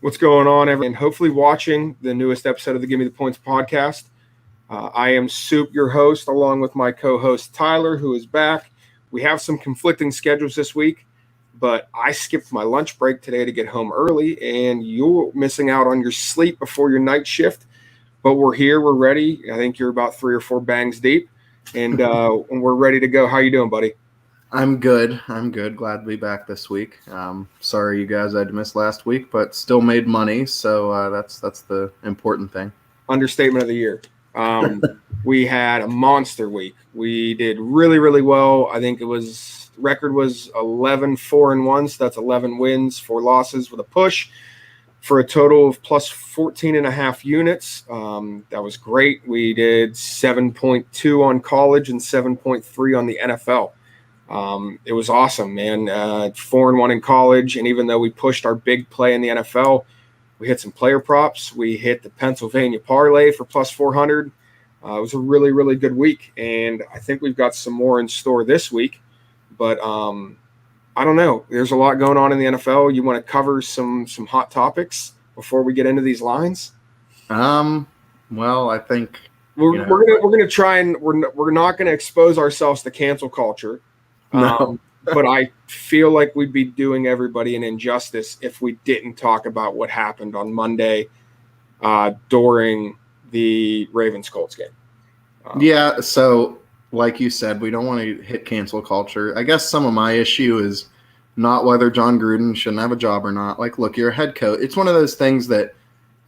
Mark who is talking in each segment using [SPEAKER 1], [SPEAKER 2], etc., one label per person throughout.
[SPEAKER 1] What's going on, everyone? And hopefully watching the newest episode of the Give Me the Points podcast. I am Soup, your host, along with my co-host Tyler, who is back. We have some conflicting schedules this week, but I skipped my lunch break today to get home early, and you're missing out on your sleep before your night shift. But we're here. We're ready. I think you're about 3 or 4 bangs deep, and we're ready to go. How you doing, buddy?
[SPEAKER 2] I'm good. Glad to be back this week. Sorry you guys I had to miss last week, but still made money, so that's the important thing.
[SPEAKER 1] Understatement of the year. We had a monster week. We did really, really well. I think record was 11-4-1, so that's 11 wins, 4 losses with a push for a total of plus 14.5 units. That was great. We did 7.2 on college and 7.3 on the NFL. It was awesome, man. 4-1 in college, and even though we pushed our big play in the NFL, we hit some player props. We hit the Pennsylvania parlay for plus 400. It was a really, really good week, and I think we've got some more in store this week. But I don't know. There's a lot going on in the NFL. You want to cover some hot topics before we get into these lines?
[SPEAKER 2] Well, I think
[SPEAKER 1] we're gonna try, and we're not gonna expose ourselves to cancel culture.
[SPEAKER 2] No.
[SPEAKER 1] But I feel like we'd be doing everybody an injustice if we didn't talk about what happened on Monday during the Ravens-Colts game.
[SPEAKER 2] Yeah, so like you said, we don't want to hit cancel culture. I guess some of my issue is not whether John Gruden shouldn't have a job or not. Like, look, you're a head coach. It's one of those things that,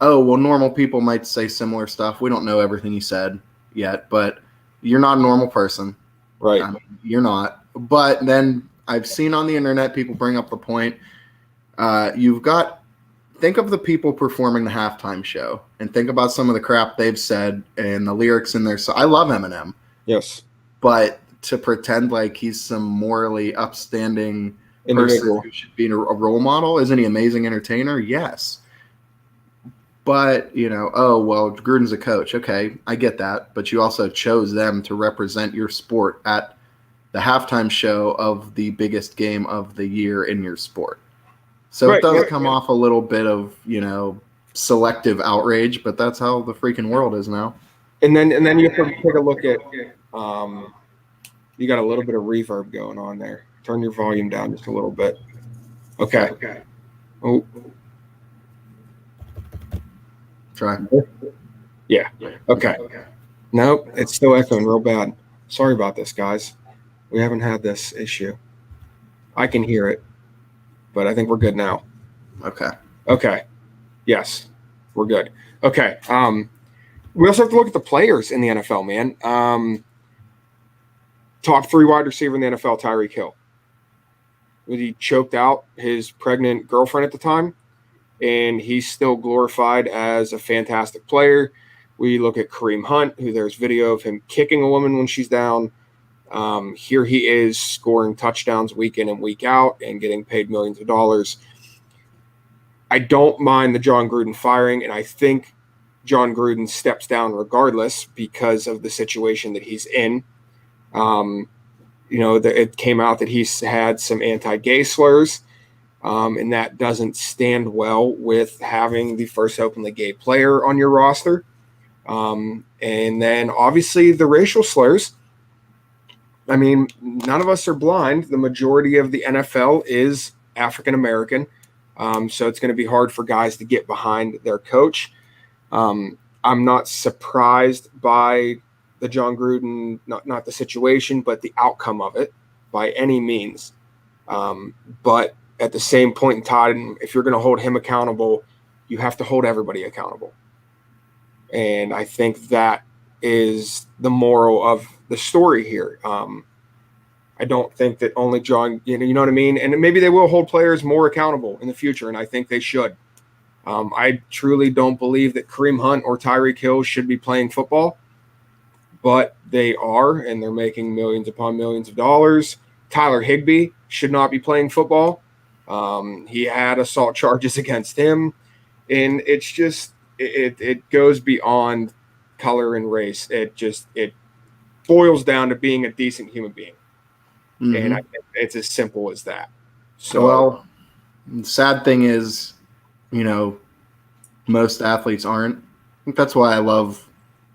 [SPEAKER 2] normal people might say similar stuff. We don't know everything he said yet, but you're not a normal person.
[SPEAKER 1] Right.
[SPEAKER 2] I mean, you're not. But then I've seen on the internet people bring up the point. Think of the people performing the halftime show and think about some of the crap they've said and the lyrics in there. So I love Eminem.
[SPEAKER 1] Yes.
[SPEAKER 2] But to pretend like he's some morally upstanding person who should be a role model, isn't he an amazing entertainer? Yes. But, Gruden's a coach. Okay, I get that. But you also chose them to represent your sport at the halftime show of the biggest game of the year in your sport. So it does come off a little bit of, selective outrage, but that's how the freaking world is now.
[SPEAKER 1] And then you have to take a look at you got a little bit of reverb going on there. Turn your volume down just a little bit. Okay. Oh.
[SPEAKER 2] Try.
[SPEAKER 1] Yeah. Okay. Nope, it's still echoing real bad. Sorry about this, guys. We haven't had this issue. I can hear it, but I think we're good now. Okay. Yes, we're good. Okay. We also have to look at the players in the NFL, man. Top 3 wide receiver in the NFL, Tyreek Hill. He choked out his pregnant girlfriend at the time, and he's still glorified as a fantastic player. We look at Kareem Hunt, who there's video of him kicking a woman when she's down. Here he is scoring touchdowns week in and week out and getting paid millions of dollars. I don't mind the John Gruden firing, and I think John Gruden steps down regardless because of the situation that he's in. It came out that he's had some anti-gay slurs, and that doesn't stand well with having the first openly gay player on your roster. And then obviously the racial slurs. I mean, none of us are blind. The majority of the NFL is African American, so it's going to be hard for guys to get behind their coach. I'm not surprised by the John Gruden, not the situation, but the outcome of it by any means. But at the same point in time, if you're going to hold him accountable, you have to hold everybody accountable. And I think that is the moral of the story here. I don't think that only John, you know what I mean? And maybe they will hold players more accountable in the future, and I think they should. I truly don't believe that Kareem Hunt or Tyreek Hill should be playing football, but they are, and they're making millions upon millions of dollars. Tyler Higbee should not be playing football. He had assault charges against him, and it's just it goes beyond color and race. It boils down to being a decent human being. Mm-hmm. And I think it's as simple as that.
[SPEAKER 2] So, well, the sad thing is most athletes aren't. I think that's why I love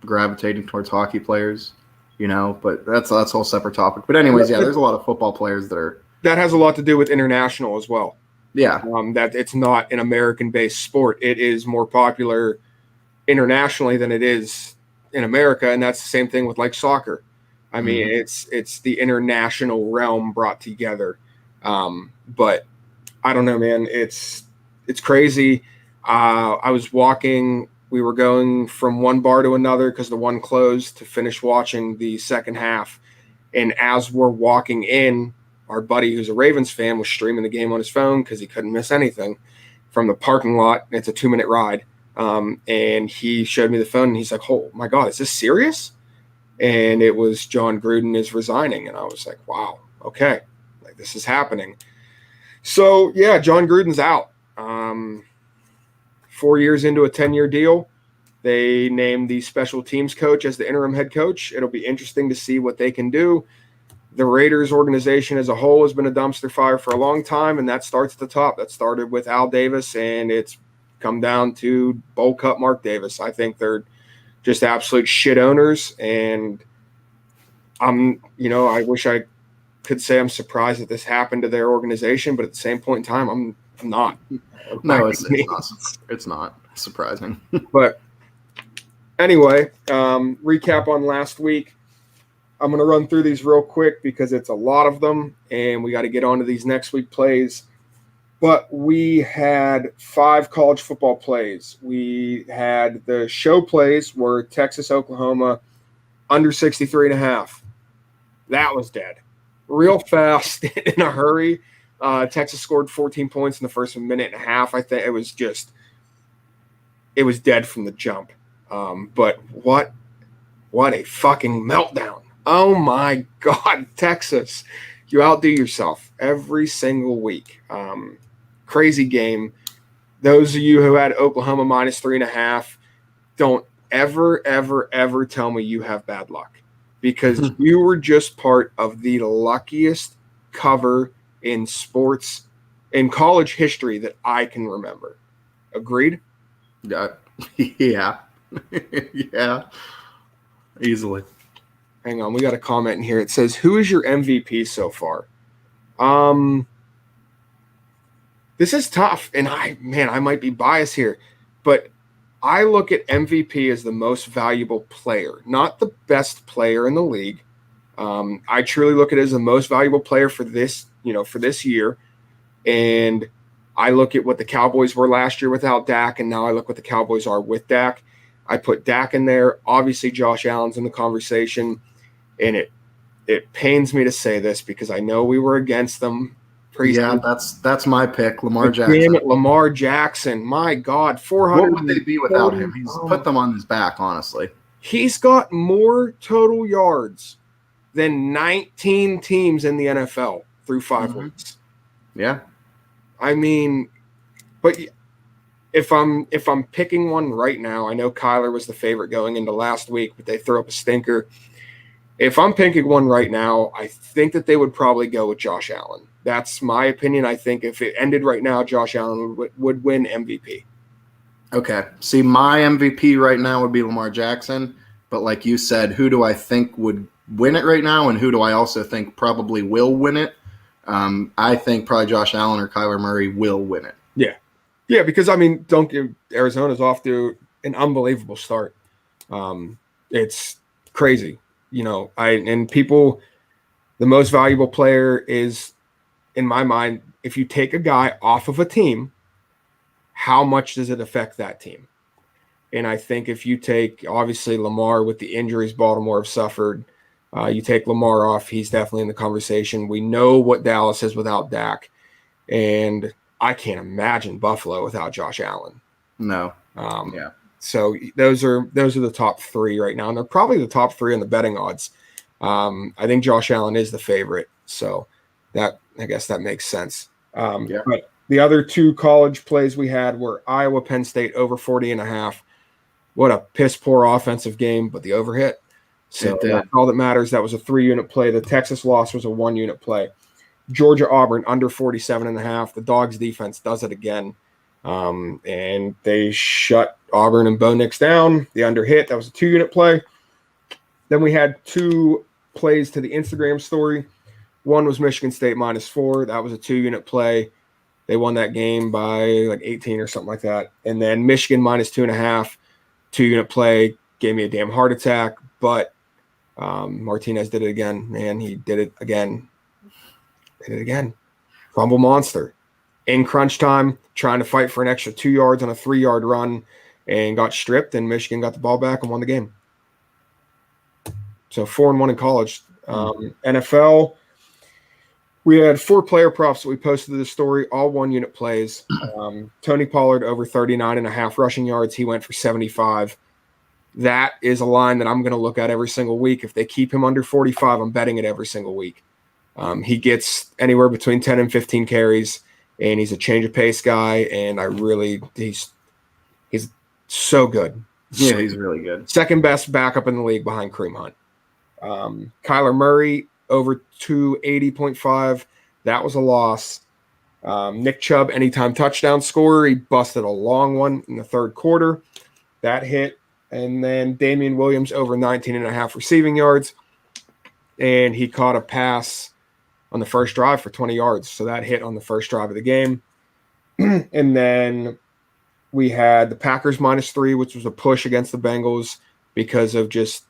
[SPEAKER 2] gravitating towards hockey players, but that's a whole separate topic. But anyways, yeah, there's a lot of football players that are.
[SPEAKER 1] That has a lot to do with international as well.
[SPEAKER 2] Yeah.
[SPEAKER 1] That it's not an American-based sport. It is more popular internationally than it is in America, and that's the same thing with like soccer. I mean, it's the international realm brought together. But I don't know, man. It's crazy. I was walking. We were going from one bar to another because the one closed to finish watching the second half. And as we're walking in, our buddy who's a Ravens fan was streaming the game on his phone because he couldn't miss anything from the parking lot. It's a 2-minute ride. And he showed me the phone and he's like, oh my God, is this serious? And it was John Gruden is resigning. And I was like, wow, okay, like this is happening. So yeah, John Gruden's out. 4 years into a 10-year deal. They named the special teams coach as the interim head coach. It'll be interesting to see what they can do. The Raiders organization as a whole has been a dumpster fire for a long time, and that starts at the top. That started with Al Davis, and it's come down to Bowl Cut Mark Davis. I think they're just absolute shit owners, and I wish I could say I'm surprised that this happened to their organization, but at the same point in time, I'm not.
[SPEAKER 2] No, it's not surprising.
[SPEAKER 1] But anyway, recap on last week. I'm going to run through these real quick because it's a lot of them, and we got to get on to these next week plays. But we had 5 college football plays. We had the show plays were Texas, Oklahoma, under 63.5. That was dead. Real fast in a hurry. Texas scored 14 points in the first minute and a half. I think it was dead from the jump. But what a fucking meltdown. Oh my God, Texas. You outdo yourself every single week. Crazy game. Those of you who had Oklahoma -3.5, don't ever tell me you have bad luck, because you were just part of the luckiest cover in sports, in college history that I can remember. Agreed?
[SPEAKER 2] Yeah. Yeah. Easily.
[SPEAKER 1] Hang on, we got a comment in here. It says, who is your MVP so far? This is tough, and I might be biased here, but I look at MVP as the most valuable player, not the best player in the league. I truly look at it as the most valuable player for this year. And I look at what the Cowboys were last year without Dak, and now I look what the Cowboys are with Dak. I put Dak in there. Obviously, Josh Allen's in the conversation, and it pains me to say this because I know we were against them.
[SPEAKER 2] Yeah, that's my pick, Lamar Jackson.
[SPEAKER 1] Damn it, Lamar Jackson. My God, 400.
[SPEAKER 2] What would they be without him? He's put them on his back, honestly.
[SPEAKER 1] He's got more total yards than 19 teams in the NFL through 5 weeks.
[SPEAKER 2] Yeah.
[SPEAKER 1] I mean, but if I'm picking one right now, I know Kyler was the favorite going into last week, but they threw up a stinker. If I'm picking one right now, I think that they would probably go with Josh Allen. That's my opinion. I think if it ended right now, Josh Allen would win MVP.
[SPEAKER 2] Okay. See, my MVP right now would be Lamar Jackson. But like you said, who do I think would win it right now, and who do I also think probably will win it? I think probably Josh Allen or Kyler Murray will win it.
[SPEAKER 1] Yeah. Yeah, because, don't give Arizona's off to an unbelievable start. It's crazy. The most valuable player is, in my mind, if you take a guy off of a team, how much does it affect that team? And I think if you take, obviously, Lamar with the injuries Baltimore have suffered, you take Lamar off, he's definitely in the conversation. We know what Dallas is without Dak, and I can't imagine Buffalo without Josh Allen.
[SPEAKER 2] No.
[SPEAKER 1] Yeah. So those are the top 3 right now, and they're probably the top 3 on the betting odds. I think Josh Allen is the favorite, so I guess that makes sense.
[SPEAKER 2] Yeah.
[SPEAKER 1] But the other 2 college plays we had were Iowa, Penn State over 40.5. What a piss poor offensive game, but the over hit. So that's all that matters. That was a 3-unit play. The Texas loss was a 1-unit play. Georgia Auburn under 47.5. The Dogs defense does it again. And they shut Auburn and Bo Nix down. The under hit. That was a 2-unit play. Then we had 2 plays to the Instagram story. One was Michigan State -4. That was a 2-unit play. They won that game by like 18 or something like that. And then Michigan -2.5, 2-unit play, gave me a damn heart attack. But Martinez did it again, man. He did it again. Fumble monster. In crunch time, trying to fight for an extra 2 yards on a 3-yard run and got stripped, and Michigan got the ball back and won the game. So 4-1 in college. NFL, we had 4 player props that we posted to the story, all 1-unit plays. Tony Pollard over 39.5 rushing yards. He went for 75. That is a line that I'm going to look at every single week. If they keep him under 45, I'm betting it every single week. He gets anywhere between 10 and 15 carries, and he's a change of pace guy, and he's so good.
[SPEAKER 2] Yeah, he's really good.
[SPEAKER 1] Second best backup in the league behind Kareem Hunt. Kyler Murray over 280.5. That was a loss. Nick Chubb, anytime touchdown scorer. He busted a long one in the third quarter. That hit. And then Damian Williams over 19.5 receiving yards. And he caught a pass on the first drive for 20 yards. So that hit on the first drive of the game. And then we had the Packers -3, which was a push against the Bengals because of just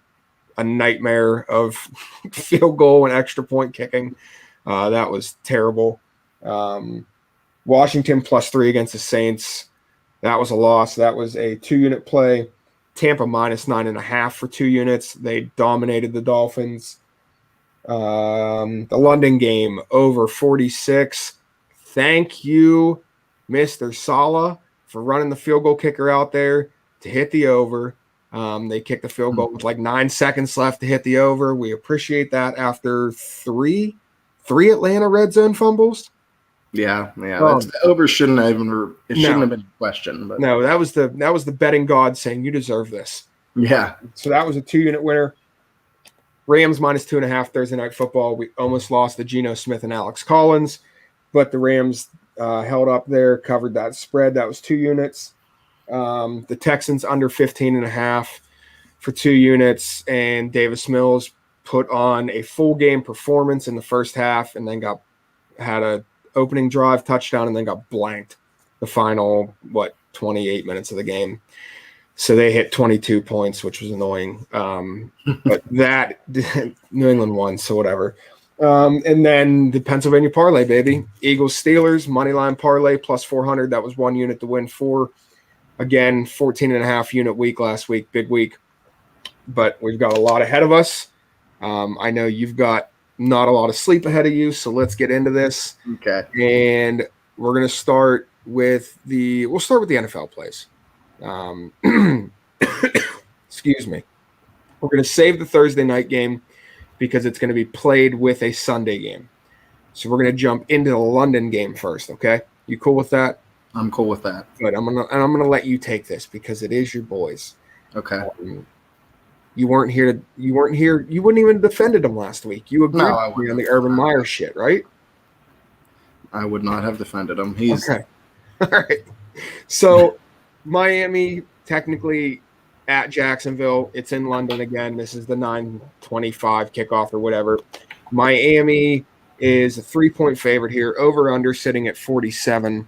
[SPEAKER 1] a nightmare of field goal and extra point kicking. That was terrible. Washington +3 against the Saints. That was a loss. That was a 2-unit play. Tampa -9.5 for 2 units. They dominated the Dolphins. The London game over 46. Thank you, Mr. Saleh, for running the field goal kicker out there to hit the over. They kicked the field goal with like 9 seconds left to hit the over. We appreciate that after three Atlanta red zone fumbles.
[SPEAKER 2] Yeah. The over shouldn't have been a question. But.
[SPEAKER 1] No, that was the betting god saying you deserve this.
[SPEAKER 2] Yeah.
[SPEAKER 1] So that was a 2-unit winner. Rams -2.5 Thursday Night Football. We almost lost to Gino Smith and Alex Collins, but the Rams held up there, covered that spread. That was 2 units. The Texans under 15.5 for 2 units, and Davis Mills put on a full game performance in the first half, and then had a opening drive touchdown, and then got blanked the final 28 minutes of the game. So they hit 22 points, which was annoying. But that New England won, so whatever. And then the Pennsylvania parlay, baby. Eagles Steelers moneyline parlay +400. That was 1 unit to win 4. Again, 14.5 unit week last week, big week. But we've got a lot ahead of us. I know you've got not a lot of sleep ahead of you, so let's get into this.
[SPEAKER 2] Okay.
[SPEAKER 1] And we're going to start with the NFL plays. Excuse me. We're going to save the Thursday night game because it's going to be played with a Sunday game. So we're going to jump into the London game first, okay? You cool with that?
[SPEAKER 2] I'm cool with that.
[SPEAKER 1] Good. I'm gonna let you take this because it is your boys.
[SPEAKER 2] Okay.
[SPEAKER 1] You weren't here. You wouldn't even defended them last week. You agreed with me on the Urban Meyer shit, right?
[SPEAKER 2] I would not have defended him.
[SPEAKER 1] Okay. All right. So Miami technically at Jacksonville. It's in London again. This is the 9:25 kickoff or whatever. Miami is a 3-point favorite here. Over under sitting at 47.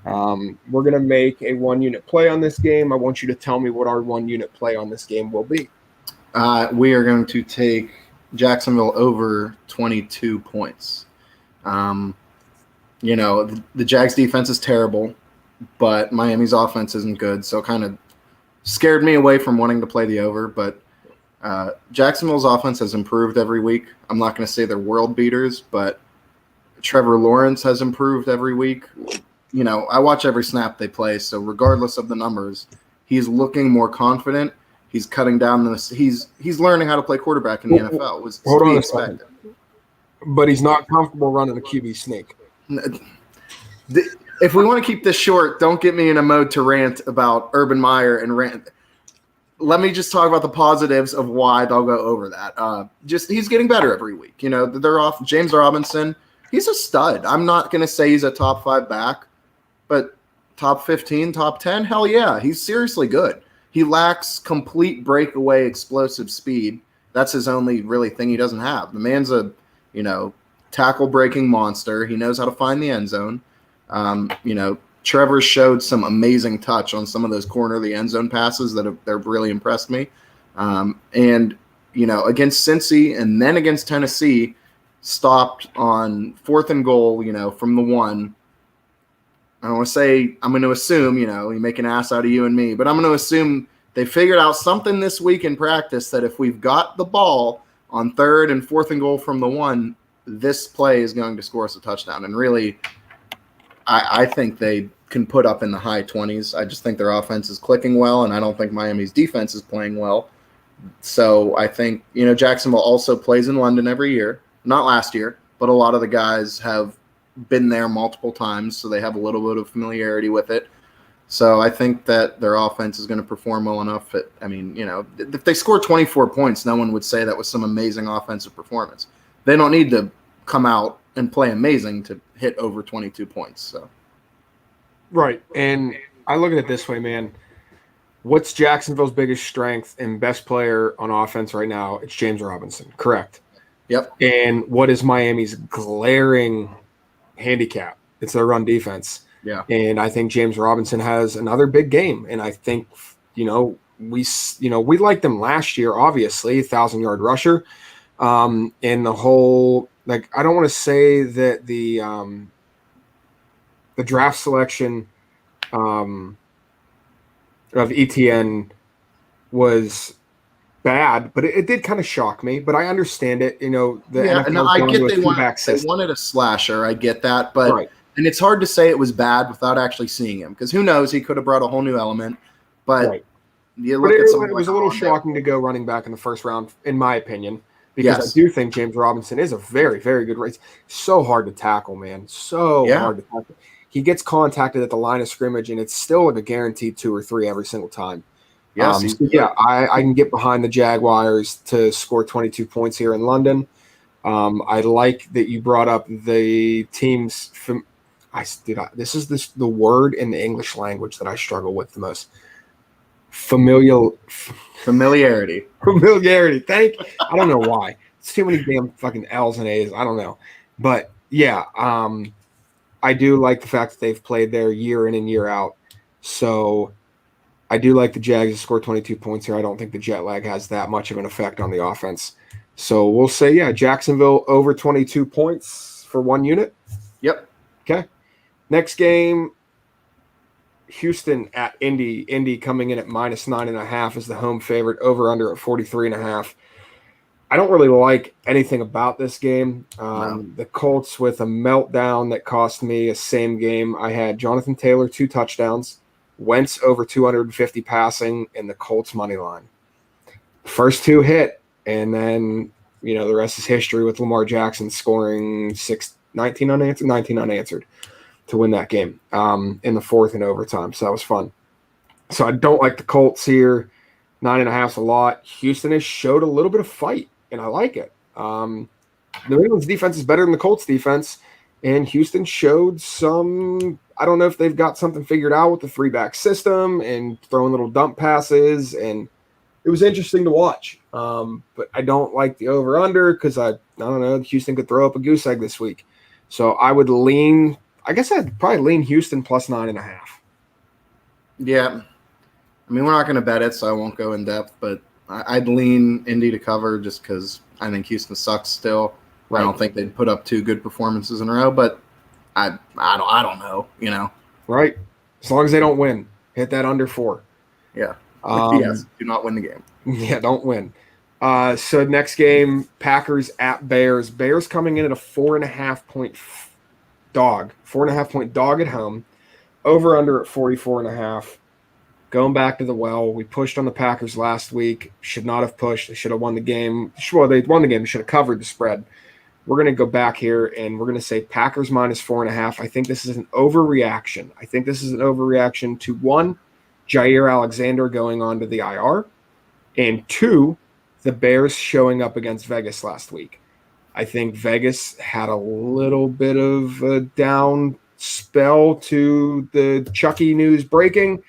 [SPEAKER 1] We're going to make a 1 unit play on this game. I want you to tell me what our 1 unit play on this game will be.
[SPEAKER 2] We are going to take Jacksonville over 22 points. The Jags defense is terrible, but Miami's offense isn't good, so it kind of scared me away from wanting to play the over. But Jacksonville's offense has improved every week. I'm not going to say they're world beaters, but Trevor Lawrence has improved every week. I watch every snap they play, so regardless of the numbers, he's looking more confident. He's cutting down he's learning how to play quarterback in the NFL.
[SPEAKER 1] Hold on a second. But he's not comfortable running a QB sneak.
[SPEAKER 2] If we want to keep this short, don't get me in a mode to rant about Urban Meyer and rant. Let me just talk about the positives of why they'll go over that. He's getting better every week. They're off James Robinson. He's a stud. I'm not going to say he's a top 5 back, but top 15, top 10? Hell yeah. He's seriously good. He lacks complete breakaway explosive speed. That's his only really thing he doesn't have. The man's a, tackle breaking monster. He knows how to find the end zone. Trevor showed some amazing touch on some of those corner of the end zone passes that have really impressed me. Against Cincy and then against Tennessee, stopped on 4th and goal, from the 1. I don't want to say, I'm going to assume, you make an ass out of you and me, but I'm going to assume they figured out something this week in practice that if we've got the ball on 3rd and 4th and goal from the 1, this play is going to score us a touchdown. And really, I think they can put up in the high 20s. I just think their offense is clicking well, and I don't think Miami's defense is playing well. So I think, Jacksonville also plays in London every year. Not last year, but a lot of the guys have been there multiple times, so they have a little bit of familiarity with it. So I think that their offense is going to perform well enough. If they score 24 points, no one would say that was some amazing offensive performance. They don't need to come out and play amazing to hit over 22 points. So,
[SPEAKER 1] right. And I look at it this way, man. What's Jacksonville's biggest strength and best player on offense right now? It's James Robinson, correct?
[SPEAKER 2] Yep.
[SPEAKER 1] And what is Miami's glaring handicap? It's their run defense.
[SPEAKER 2] Yeah.
[SPEAKER 1] And I think James Robinson has another big game. And I think, we liked them last year, obviously, 1,000-yard rusher. And the whole, I don't want to say that the draft selection of ETN was bad, but it did kind of shock me. But I understand it.
[SPEAKER 2] And I get they wanted a slasher. I get that, but right. And it's hard to say it was bad without actually seeing him, because who knows? He could have brought a whole new element. But
[SPEAKER 1] right.
[SPEAKER 2] You look at
[SPEAKER 1] it was a little shocking to go running back in the first round, in my opinion, because I do think James Robinson is a very, very good race. So hard to tackle, man. Hard to tackle. He gets contacted at the line of scrimmage, and it's still a guaranteed 2 or 3 every single time.
[SPEAKER 2] Yes,
[SPEAKER 1] I can get behind the Jaguars to score 22 points here in London. I like that you brought up the teams. This is the word in the English language that I struggle with the most. Familiarity. I don't know why. It's too many damn fucking L's and A's. I don't know. But yeah, I do like the fact that they've played there year in and year out. So I do like the Jags to score 22 points here. I don't think the jet lag has that much of an effect on the offense. So we'll say, Jacksonville over 22 points for 1 unit.
[SPEAKER 2] Yep.
[SPEAKER 1] Okay. Next game, Houston at Indy. Indy coming in at -9.5 is the home favorite, over under at 43.5. I don't really like anything about this game. The Colts with a meltdown that cost me a same game. I had Jonathan Taylor 2 touchdowns, Wentz over 250 passing, and the Colts money line. First 2 hit, and then the rest is history with Lamar Jackson scoring 19 unanswered to win that game in the 4th and overtime. So that was fun. So I don't like the Colts here. 9.5's a lot. Houston has showed a little bit of fight, and I like it. New England's defense is better than the Colts defense, and Houston showed some – I don't know if they've got something figured out with the 3-back system and throwing little dump passes, and it was interesting to watch. But I don't like the over-under because I don't know, Houston could throw up a goose egg this week. So I would lean – I guess I'd probably lean Houston plus 9.5.
[SPEAKER 2] Yeah. I mean, we're not going to bet it, so I won't go in depth, but I'd lean Indy to cover just because I think Houston sucks still. Right. I don't think they'd put up 2 good performances in a row, but I don't know,
[SPEAKER 1] Right. As long as they don't win. Hit that under 4.
[SPEAKER 2] Yeah. Yes, do not win the game.
[SPEAKER 1] Yeah, don't win. So next game, Packers at Bears. Bears coming in at a 4.5-point dog. 4.5-point dog at home. Over under at 44.5. Going back to the well, we pushed on the Packers last week. Should not have pushed. They should have won the game. Well, they won the game. They should have covered the spread. We're going to go back here, and we're going to say Packers -4.5. I think this is an overreaction. To 1, Jair Alexander going on to the IR, and 2, the Bears showing up against Vegas last week. I think Vegas had a little bit of a down spell to the Chucky news breaking.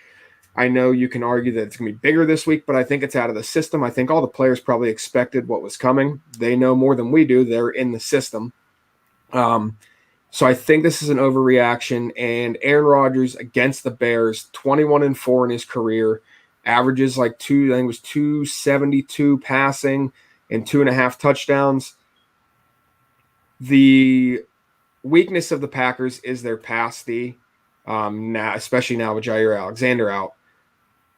[SPEAKER 1] I know you can argue that it's going to be bigger this week, but I think it's out of the system. I think all the players probably expected what was coming. They know more than we do. They're in the system. So I think this is an overreaction. And Aaron Rodgers against the Bears, 21-4 in his career, averages like I think it was 272 passing and 2.5 touchdowns. The weakness of the Packers is their pass D, now, especially now with Jair Alexander out.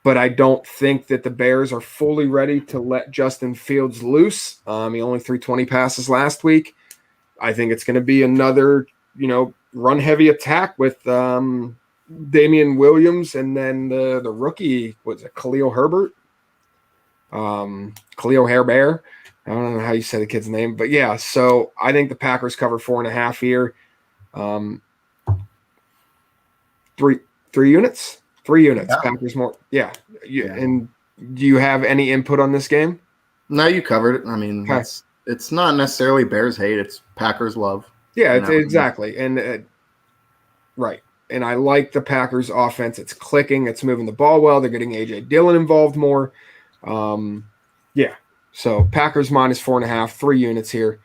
[SPEAKER 1] But I don't think that the Bears are fully ready to let Justin Fields loose. He only threw 20 passes last week. I think it's going to be another, run-heavy attack with Damian Williams and then the rookie, Khalil Herbert? Khalil Herbert. I don't know how you say the kid's name. But, yeah, so I think the Packers cover 4.5 here. 3 units? 3 units. Yeah. Packers more. Yeah. And do you have any input on this game?
[SPEAKER 2] No, you covered it. I mean, it's not necessarily Bears hate. It's Packers love.
[SPEAKER 1] Yeah, exactly. And right. And I like the Packers offense. It's clicking. It's moving the ball well. They're getting A.J. Dillon involved more. Yeah. So Packers minus 4.5, 3 units here.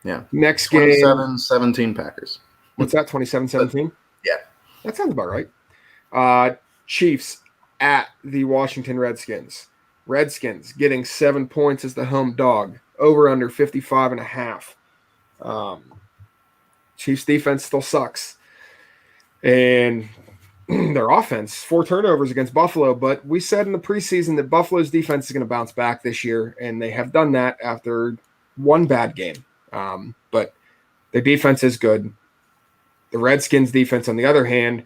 [SPEAKER 2] Yeah.
[SPEAKER 1] Next game.
[SPEAKER 2] 27-17 Packers.
[SPEAKER 1] What's that, 27-17?
[SPEAKER 2] Yeah.
[SPEAKER 1] That sounds about right. Chiefs at the Washington Redskins. Redskins getting 7 points as the home dog. Over under 55.5. Chiefs defense still sucks. And their offense, 4 turnovers against Buffalo. But we said in the preseason that Buffalo's defense is going to bounce back this year. And they have done that after one bad game. But their defense is good. The Redskins defense, on the other hand,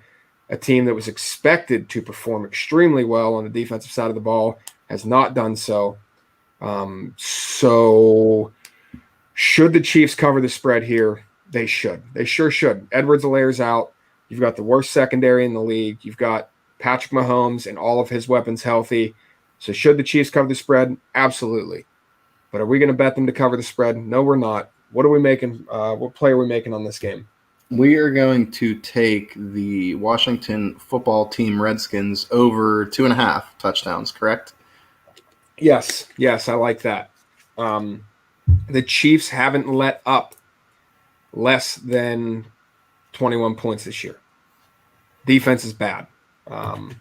[SPEAKER 1] a team that was expected to perform extremely well on the defensive side of the ball, has not done so. So should the Chiefs cover the spread here? They should. They sure should. Edwards-Helaire's out. You've got the worst secondary in the league. You've got Patrick Mahomes and all of his weapons healthy. So should the Chiefs cover the spread? Absolutely. But are we going to bet them to cover the spread? No, we're not. What are we making? What play are we making on this game?
[SPEAKER 2] We are going to take the Washington football team Redskins over 2.5 touchdowns, correct?
[SPEAKER 1] Yes, I like that. The Chiefs haven't let up less than 21 points this year. Defense is bad. I want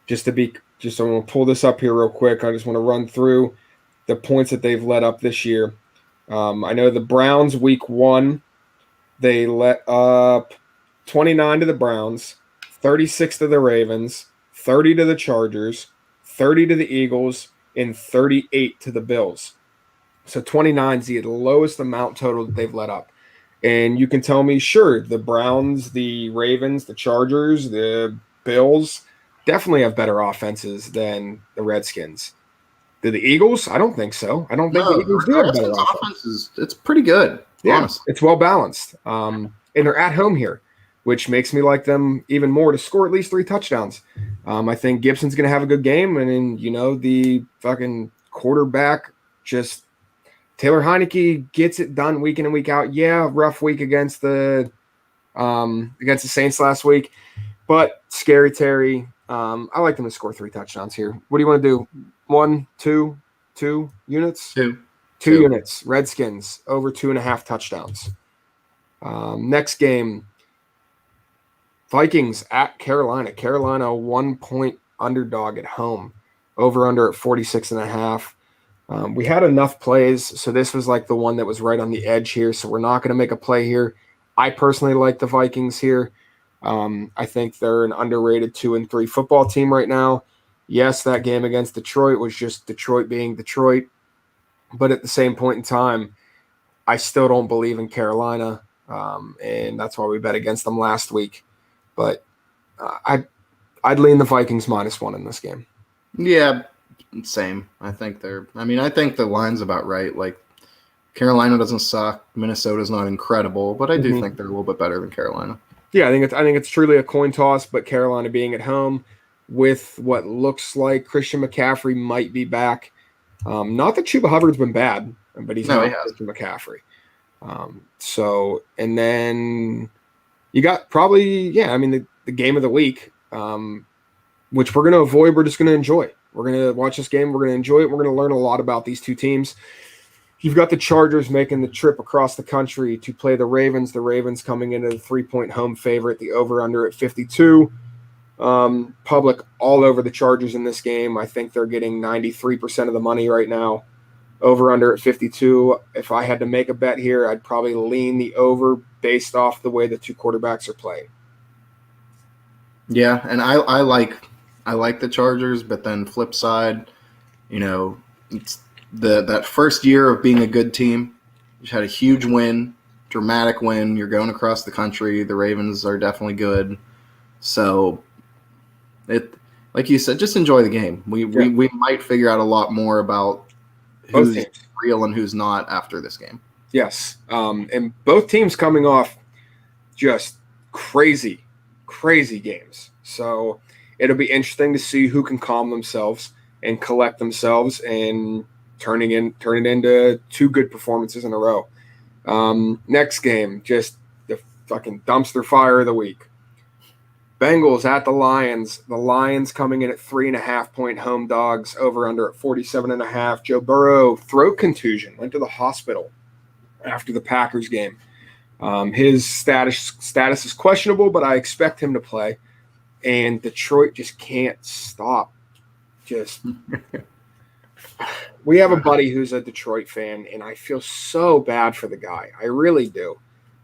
[SPEAKER 1] to pull this up here real quick. I just want to run through the points that they've let up this year. I know the Browns week 1, they let up 29 to the Browns, 36 to the Ravens, 30 to the Chargers, 30 to the Eagles, and 38 to the Bills. So 29 is the lowest amount total that they've let up. And you can tell me, sure, the Browns, the Ravens, the Chargers, the Bills definitely have better offenses than the Redskins. Do the Eagles? I don't think so. I don't think the Eagles do have better offense.
[SPEAKER 2] It's pretty good.
[SPEAKER 1] Yeah,
[SPEAKER 2] honestly.
[SPEAKER 1] It's well balanced. And they're at home here, which makes me like them even more to score at least 3 touchdowns. I think Gibson's going to have a good game. And then, the fucking quarterback, just Taylor Heineke gets it done week in and week out. Yeah, rough week against the Saints last week. But Scary Terry, I like them to score 3 touchdowns here. What do you want to do? 1, 2 units?
[SPEAKER 2] 2
[SPEAKER 1] units. Redskins over 2.5 touchdowns. Next game, Vikings at Carolina. Carolina 1-point underdog at home. Over under at 46.5. We had enough plays, so this was like the one that was right on the edge here. So we're not going to make a play here. I personally like the Vikings here. I think they're an underrated 2-3 football team right now. Yes, that game against Detroit was just Detroit being Detroit. But at the same point in time, I still don't believe in Carolina, and that's why we bet against them last week. But I'd lean the Vikings -1 in this game.
[SPEAKER 2] Yeah, same. I think the line's about right. Like, Carolina doesn't suck. Minnesota's not incredible, but I do think they're a little bit better than Carolina.
[SPEAKER 1] Yeah, I think it's truly a coin toss, but Carolina being at home with what looks like Christian McCaffrey might be back. Not that Chuba Hubbard's been bad, but he's not Christian McCaffrey. And then You got probably, I mean, the game of the week, which we're going to avoid. We're just going to enjoy. We're going to watch this game. We're going to enjoy it. We're going to learn a lot about these two teams. You've got the Chargers making the trip across the country to play the Ravens. The Ravens coming into the 3-point home favorite, the over-under at 52. Public all over the Chargers in this game. I think they're getting 93% of the money right now. Over-under at 52. If I had to make a bet here, I'd probably lean the over based off the way the two quarterbacks are playing.
[SPEAKER 2] Yeah, and I like the Chargers, but then flip side, it's that first year of being a good team. You had a huge win, dramatic win. You're going across the country. The Ravens are definitely good. So like you said, just enjoy the game. We might figure out a lot more about who's real and who's not after this game.
[SPEAKER 1] Yes. And both teams coming off just crazy games. So it'll be interesting to see who can calm themselves and collect themselves and turn it into two good performances in a row. Next game, just the fucking dumpster fire of the week. Bengals at the Lions. The Lions coming in at 3.5-point home dogs, over under at 47.5. Joe Burrow, throat contusion, went to the hospital after the Packers game. His status is questionable, but I expect him to play. And Detroit just can't stop. We have a buddy who's a Detroit fan, and I feel so bad for the guy. I really do.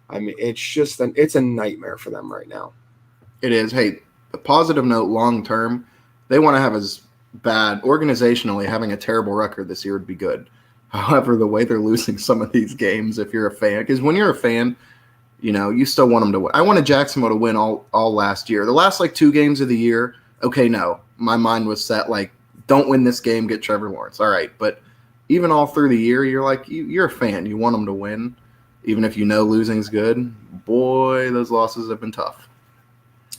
[SPEAKER 1] I mean, it's a nightmare for them right now.
[SPEAKER 2] It is. Hey, the positive note long term, they want to have as bad organizationally. Having a terrible record this year would be good. However, the way they're losing some of these games, if you're a fan, because when you're a fan, you still want them to win. I wanted Jacksonville to win all last year. The last 2 games of the year, okay, no, my mind was set don't win this game, get Trevor Lawrence. All right, but even all through the year, you're a fan. You want them to win, even if losing's good. Boy, those losses have been tough.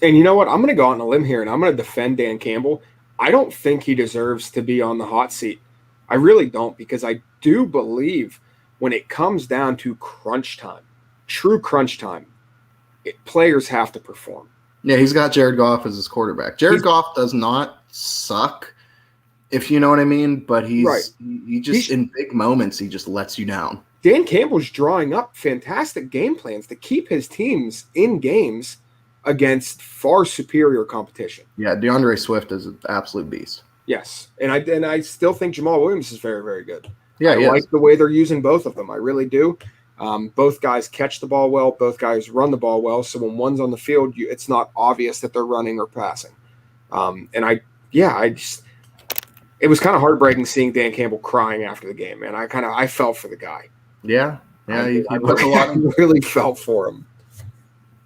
[SPEAKER 1] And you know what? I'm going to go out on a limb here, and I'm going to defend Dan Campbell. I don't think he deserves to be on the hot seat. I really don't, because I do believe when it comes down to crunch time, true crunch time, players have to perform.
[SPEAKER 2] Yeah, he's got Jared Goff as his quarterback. Jared Goff does not suck, if you know what I mean, but he in big moments, he just lets you down.
[SPEAKER 1] Dan Campbell's drawing up fantastic game plans to keep his teams in games against far superior competition.
[SPEAKER 2] Yeah, DeAndre Swift is an absolute beast.
[SPEAKER 1] Yes, and I still think Jamal Williams is very, very good.
[SPEAKER 2] Yeah,
[SPEAKER 1] I like the way they're using both of them. I really do. Both guys catch the ball well. Both guys run the ball well. So when one's on the field, it's not obvious that they're running or passing. It was kind of heartbreaking seeing Dan Campbell crying after the game, man. I felt for the guy.
[SPEAKER 2] Yeah,
[SPEAKER 1] I really felt for him.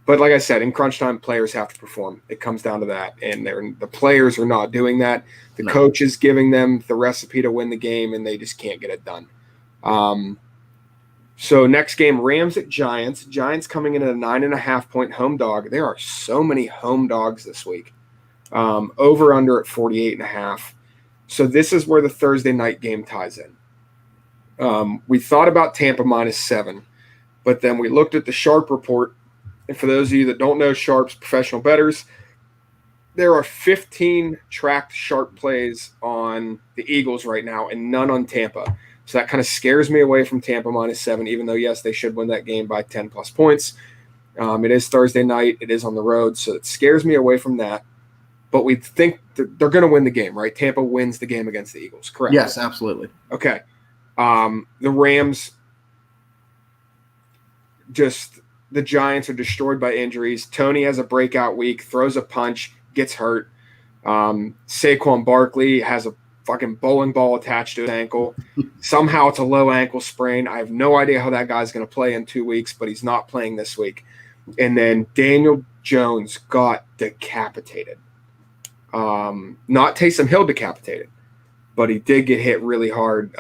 [SPEAKER 1] But like I said, in crunch time, players have to perform. It comes down to that, and the players are not doing that. The coach is giving them the recipe to win the game, and they just can't get it done. So next game, Rams at Giants. Giants coming in at a 9.5-point home dog. There are so many home dogs this week. Over under at 48.5. So this is where the Thursday night game ties in. We thought about Tampa -7, but then we looked at the Sharp report. And for those of you that don't know, Sharp's professional bettors, there are 15 tracked Sharp plays on the Eagles right now and none on Tampa. So that kind of scares me away from Tampa -7, even though, yes, they should win that game by 10-plus points. It is Thursday night. It is on the road, so it scares me away from that. But we think they're going to win the game, right? Tampa wins the game against the Eagles, correct?
[SPEAKER 2] Yes, absolutely.
[SPEAKER 1] Okay. The Rams, the Giants are destroyed by injuries. Tony has a breakout week, throws a punch, gets hurt. Saquon Barkley has a fucking bowling ball attached to his ankle. Somehow it's a low ankle sprain. I have no idea how that guy's going to play in 2 weeks, but he's not playing this week. And then Daniel Jones got decapitated. Not Taysom Hill decapitated, but he did get hit really hard.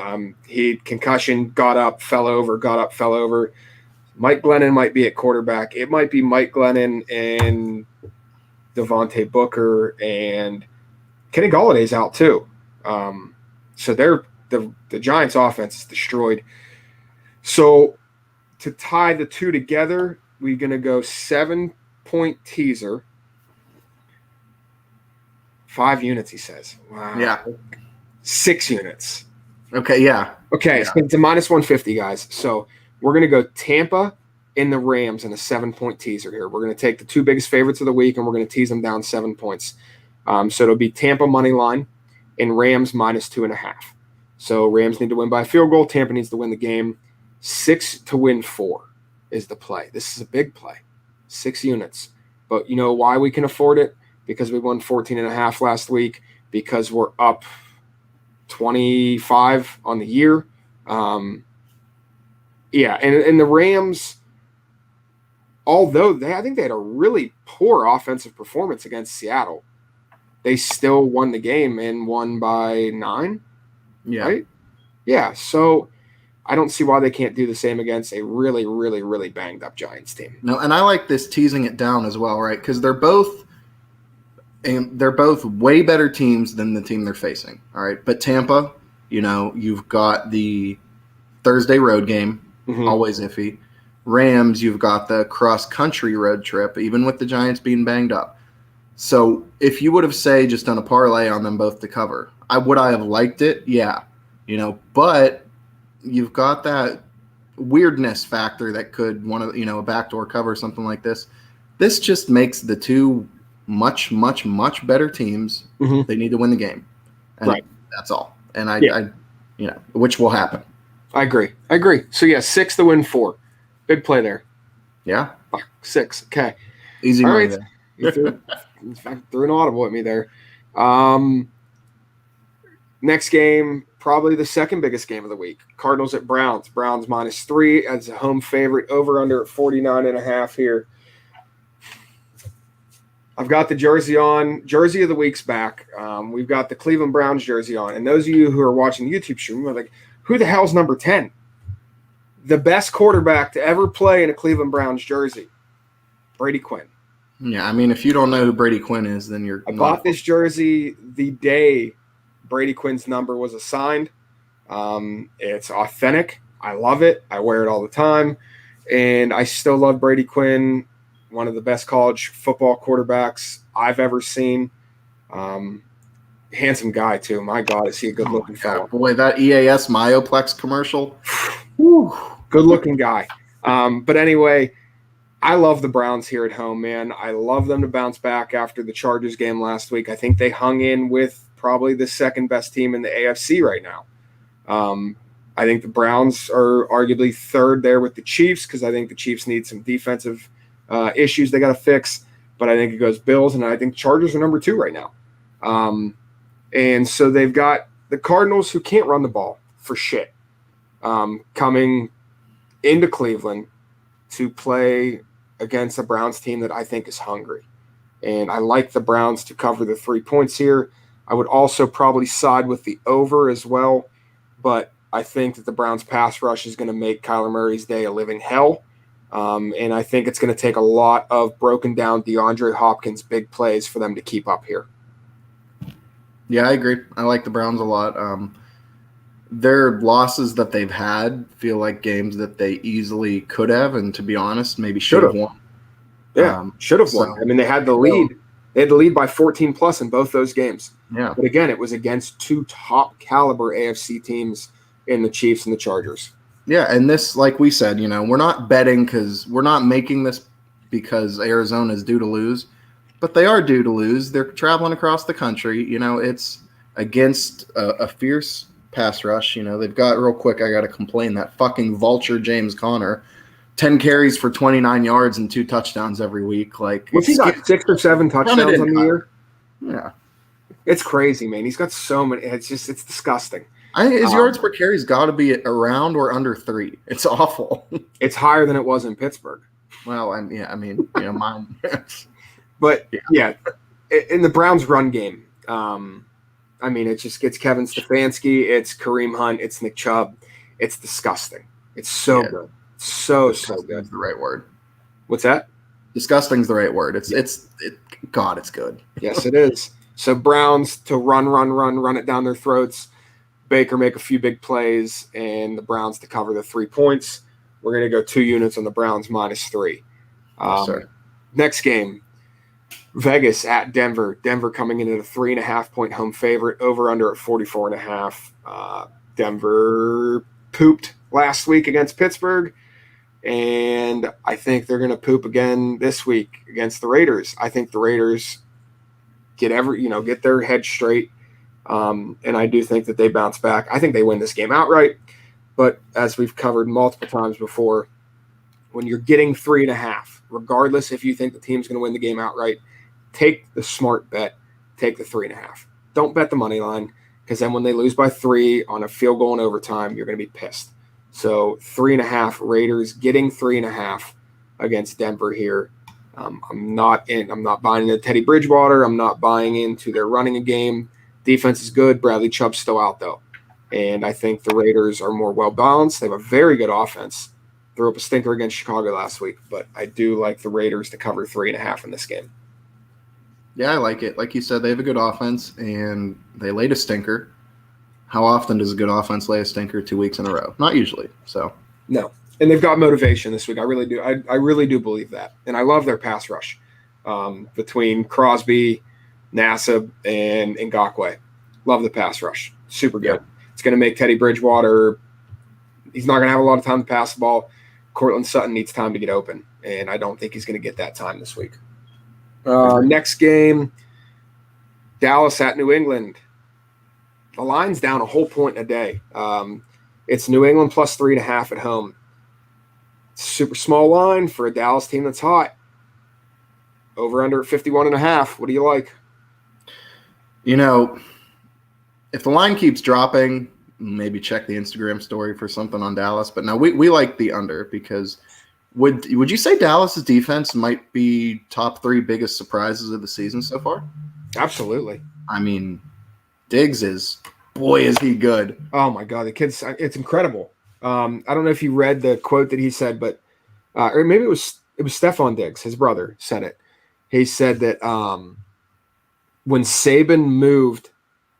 [SPEAKER 1] He concussion, got up, fell over. Mike Glennon might be at quarterback. It might be Mike Glennon and Devontae Booker, and Kenny Galladay's out too. So the Giants' offense is destroyed. So to tie the two together, we're going to go 7 7-point teaser. 5 units, he says. Wow.
[SPEAKER 2] Yeah.
[SPEAKER 1] 6 units.
[SPEAKER 2] Okay, yeah.
[SPEAKER 1] Okay,
[SPEAKER 2] Yeah.
[SPEAKER 1] so it's a minus 150, guys. So we're going to go Tampa in the Rams in a 7-point teaser here. We're going to take the 2 biggest favorites of the week, and we're going to tease them down 7 points. So it'll be Tampa money line and Rams minus 2.5. So Rams need to win by a field goal. Tampa needs to win the game. 6 to win 4 is the play. This is a big play. 6 units. But you know why we can afford it? Because we won 14.5 last week, because we're up 25 on the year. And the Rams, although I think they had a really poor offensive performance against Seattle, they still won the game and won by 9.
[SPEAKER 2] Yeah.
[SPEAKER 1] Right? Yeah. So I don't see why they can't do the same against a really, really, really banged up Giants team.
[SPEAKER 2] No, and I like this teasing it down as well, right? Because they're both way better teams than the team they're facing. All right. But Tampa, you've got the Thursday road game, always iffy. Rams, you've got the cross-country road trip, even with the Giants being banged up. So if you would have, say, just done a parlay on them both to cover, would I have liked it? Yeah. But you've got that weirdness factor that could a backdoor cover, something like this. This just makes the two much, much, much better teams. They need to win the game. And
[SPEAKER 1] right.
[SPEAKER 2] That's all. And which will happen.
[SPEAKER 1] I agree. So, 6 to win 4. Big play there.
[SPEAKER 2] Yeah.
[SPEAKER 1] 6. Okay.
[SPEAKER 2] Easy money there.
[SPEAKER 1] You threw an audible at me there. Next game, probably the second biggest game of the week. Cardinals at Browns. Browns minus 3 as a home favorite. Over under at 49.5 here. I've got the jersey on. Jersey of the week's back. We've got the Cleveland Browns jersey on. And those of you who are watching the YouTube stream are like, who the hell's number 10? The best quarterback to ever play in a Cleveland Browns jersey. Brady Quinn.
[SPEAKER 2] Yeah, I mean, if you don't know who Brady Quinn is, then you're
[SPEAKER 1] I bought this jersey the day Brady Quinn's number was assigned. It's authentic. I love it. I wear it all the time. And I still love Brady Quinn, one of the best college football quarterbacks I've ever seen. Handsome guy, too. My God, is he a good-looking fellow.
[SPEAKER 2] Boy, that EAS Myoplex commercial.
[SPEAKER 1] Good-looking guy. But anyway, I love the Browns here at home, man. I love them to bounce back after the Chargers game last week. I think they hung in with probably the second-best team in the AFC right now. I think the Browns are arguably third there with the Chiefs, because I think the Chiefs need some defensive issues they got to fix. But I think it goes Bills, and I think Chargers are number 2 right now. And so they've got the Cardinals, who can't run the ball for shit, coming into Cleveland to play against a Browns team that I think is hungry. And I like the Browns to cover the 3 points here. I would also probably side with the over as well, but I think that the Browns pass rush is going to make Kyler Murray's day a living hell. And I think it's going to take a lot of broken down DeAndre Hopkins big plays for them to keep up here.
[SPEAKER 2] Yeah, I agree. I like the Browns a lot. Their losses that they've had feel like games that they easily could have, and to be honest, maybe should have won.
[SPEAKER 1] Yeah, should have won. I mean, they had the lead. They had the lead by 14 plus in both those games.
[SPEAKER 2] Yeah.
[SPEAKER 1] But again, it was against 2 top caliber AFC teams in the Chiefs and the Chargers.
[SPEAKER 2] Yeah, and this, like we said, we're not betting because we're not making this because Arizona is due to lose, but they are due to lose. They're traveling across the country. It's against a fierce pass rush. They've got, real quick, I got to complain, that fucking vulture James Conner, 10 carries for 29 yards and 2 touchdowns every week. Like,
[SPEAKER 1] what's he got, 6 or 7 touchdowns on the year?
[SPEAKER 2] Yeah.
[SPEAKER 1] It's crazy, man. He's got so many. It's disgusting.
[SPEAKER 2] His yards per carry's got to be around or under 3. It's awful.
[SPEAKER 1] It's higher than it was in Pittsburgh.
[SPEAKER 2] Well, mine.
[SPEAKER 1] But, yeah, in the Browns' run game, it just gets Kevin Stefanski, it's Kareem Hunt, it's Nick Chubb. It's disgusting. It's so good. So good.
[SPEAKER 2] That's the right word.
[SPEAKER 1] What's that?
[SPEAKER 2] Disgusting's the right word. It's good.
[SPEAKER 1] Yes, it is. So Browns to run it down their throats. Baker make a few big plays, and the Browns to cover the 3 points. We're going to go 2 units on the Browns minus 3.
[SPEAKER 2] Yes, sir.
[SPEAKER 1] Next game, Vegas at Denver. Denver coming in at a 3.5-point home favorite, over under at 44.5. Denver pooped last week against Pittsburgh, and I think they're going to poop again this week against the Raiders. I think the Raiders get their head straight, and I do think that they bounce back. I think they win this game outright, but as we've covered multiple times before, when you're getting 3.5, regardless if you think the team's going to win the game outright, take the smart bet, take the 3.5. Don't bet the money line, because then when they lose by 3 on a field goal in overtime, you're going to be pissed. So 3.5, Raiders getting 3.5 against Denver here. I'm not buying into Teddy Bridgewater. I'm not buying into their running a game. Defense is good. Bradley Chubb's still out though, and I think the Raiders are more well balanced. They have a very good offense. Threw up a stinker against Chicago last week, but I do like the Raiders to cover 3.5 in this game.
[SPEAKER 2] Yeah, I like it. Like you said, they have a good offense, and they laid a stinker. How often does a good offense lay a stinker 2 weeks in a row? Not usually. So
[SPEAKER 1] no, and they've got motivation this week. I really do. I really do believe that, and I love their pass rush between Crosby, Nassib, and Ngakoue. Love the pass rush. Super good. Yep. It's going to make Teddy Bridgewater. He's not going to have a lot of time to pass the ball. Cortland Sutton needs time to get open, and I don't think he's going to get that time this week. Next game, Dallas at New England. The line's down a whole point a day. It's New England plus 3.5 at home. It's a super small line for a Dallas team that's hot. Over under 51.5. What do you like?
[SPEAKER 2] If the line keeps dropping, maybe check the Instagram story for something on Dallas. But no, we like the under, because would you say Dallas's defense might be top 3 biggest surprises of the season so far?
[SPEAKER 1] Absolutely.
[SPEAKER 2] I mean, Diggs is he good.
[SPEAKER 1] Oh my God, the kid's, it's incredible. I don't know if you read the quote that he said, but or maybe it was Stephon Diggs, his brother, said it. He said that when Saban moved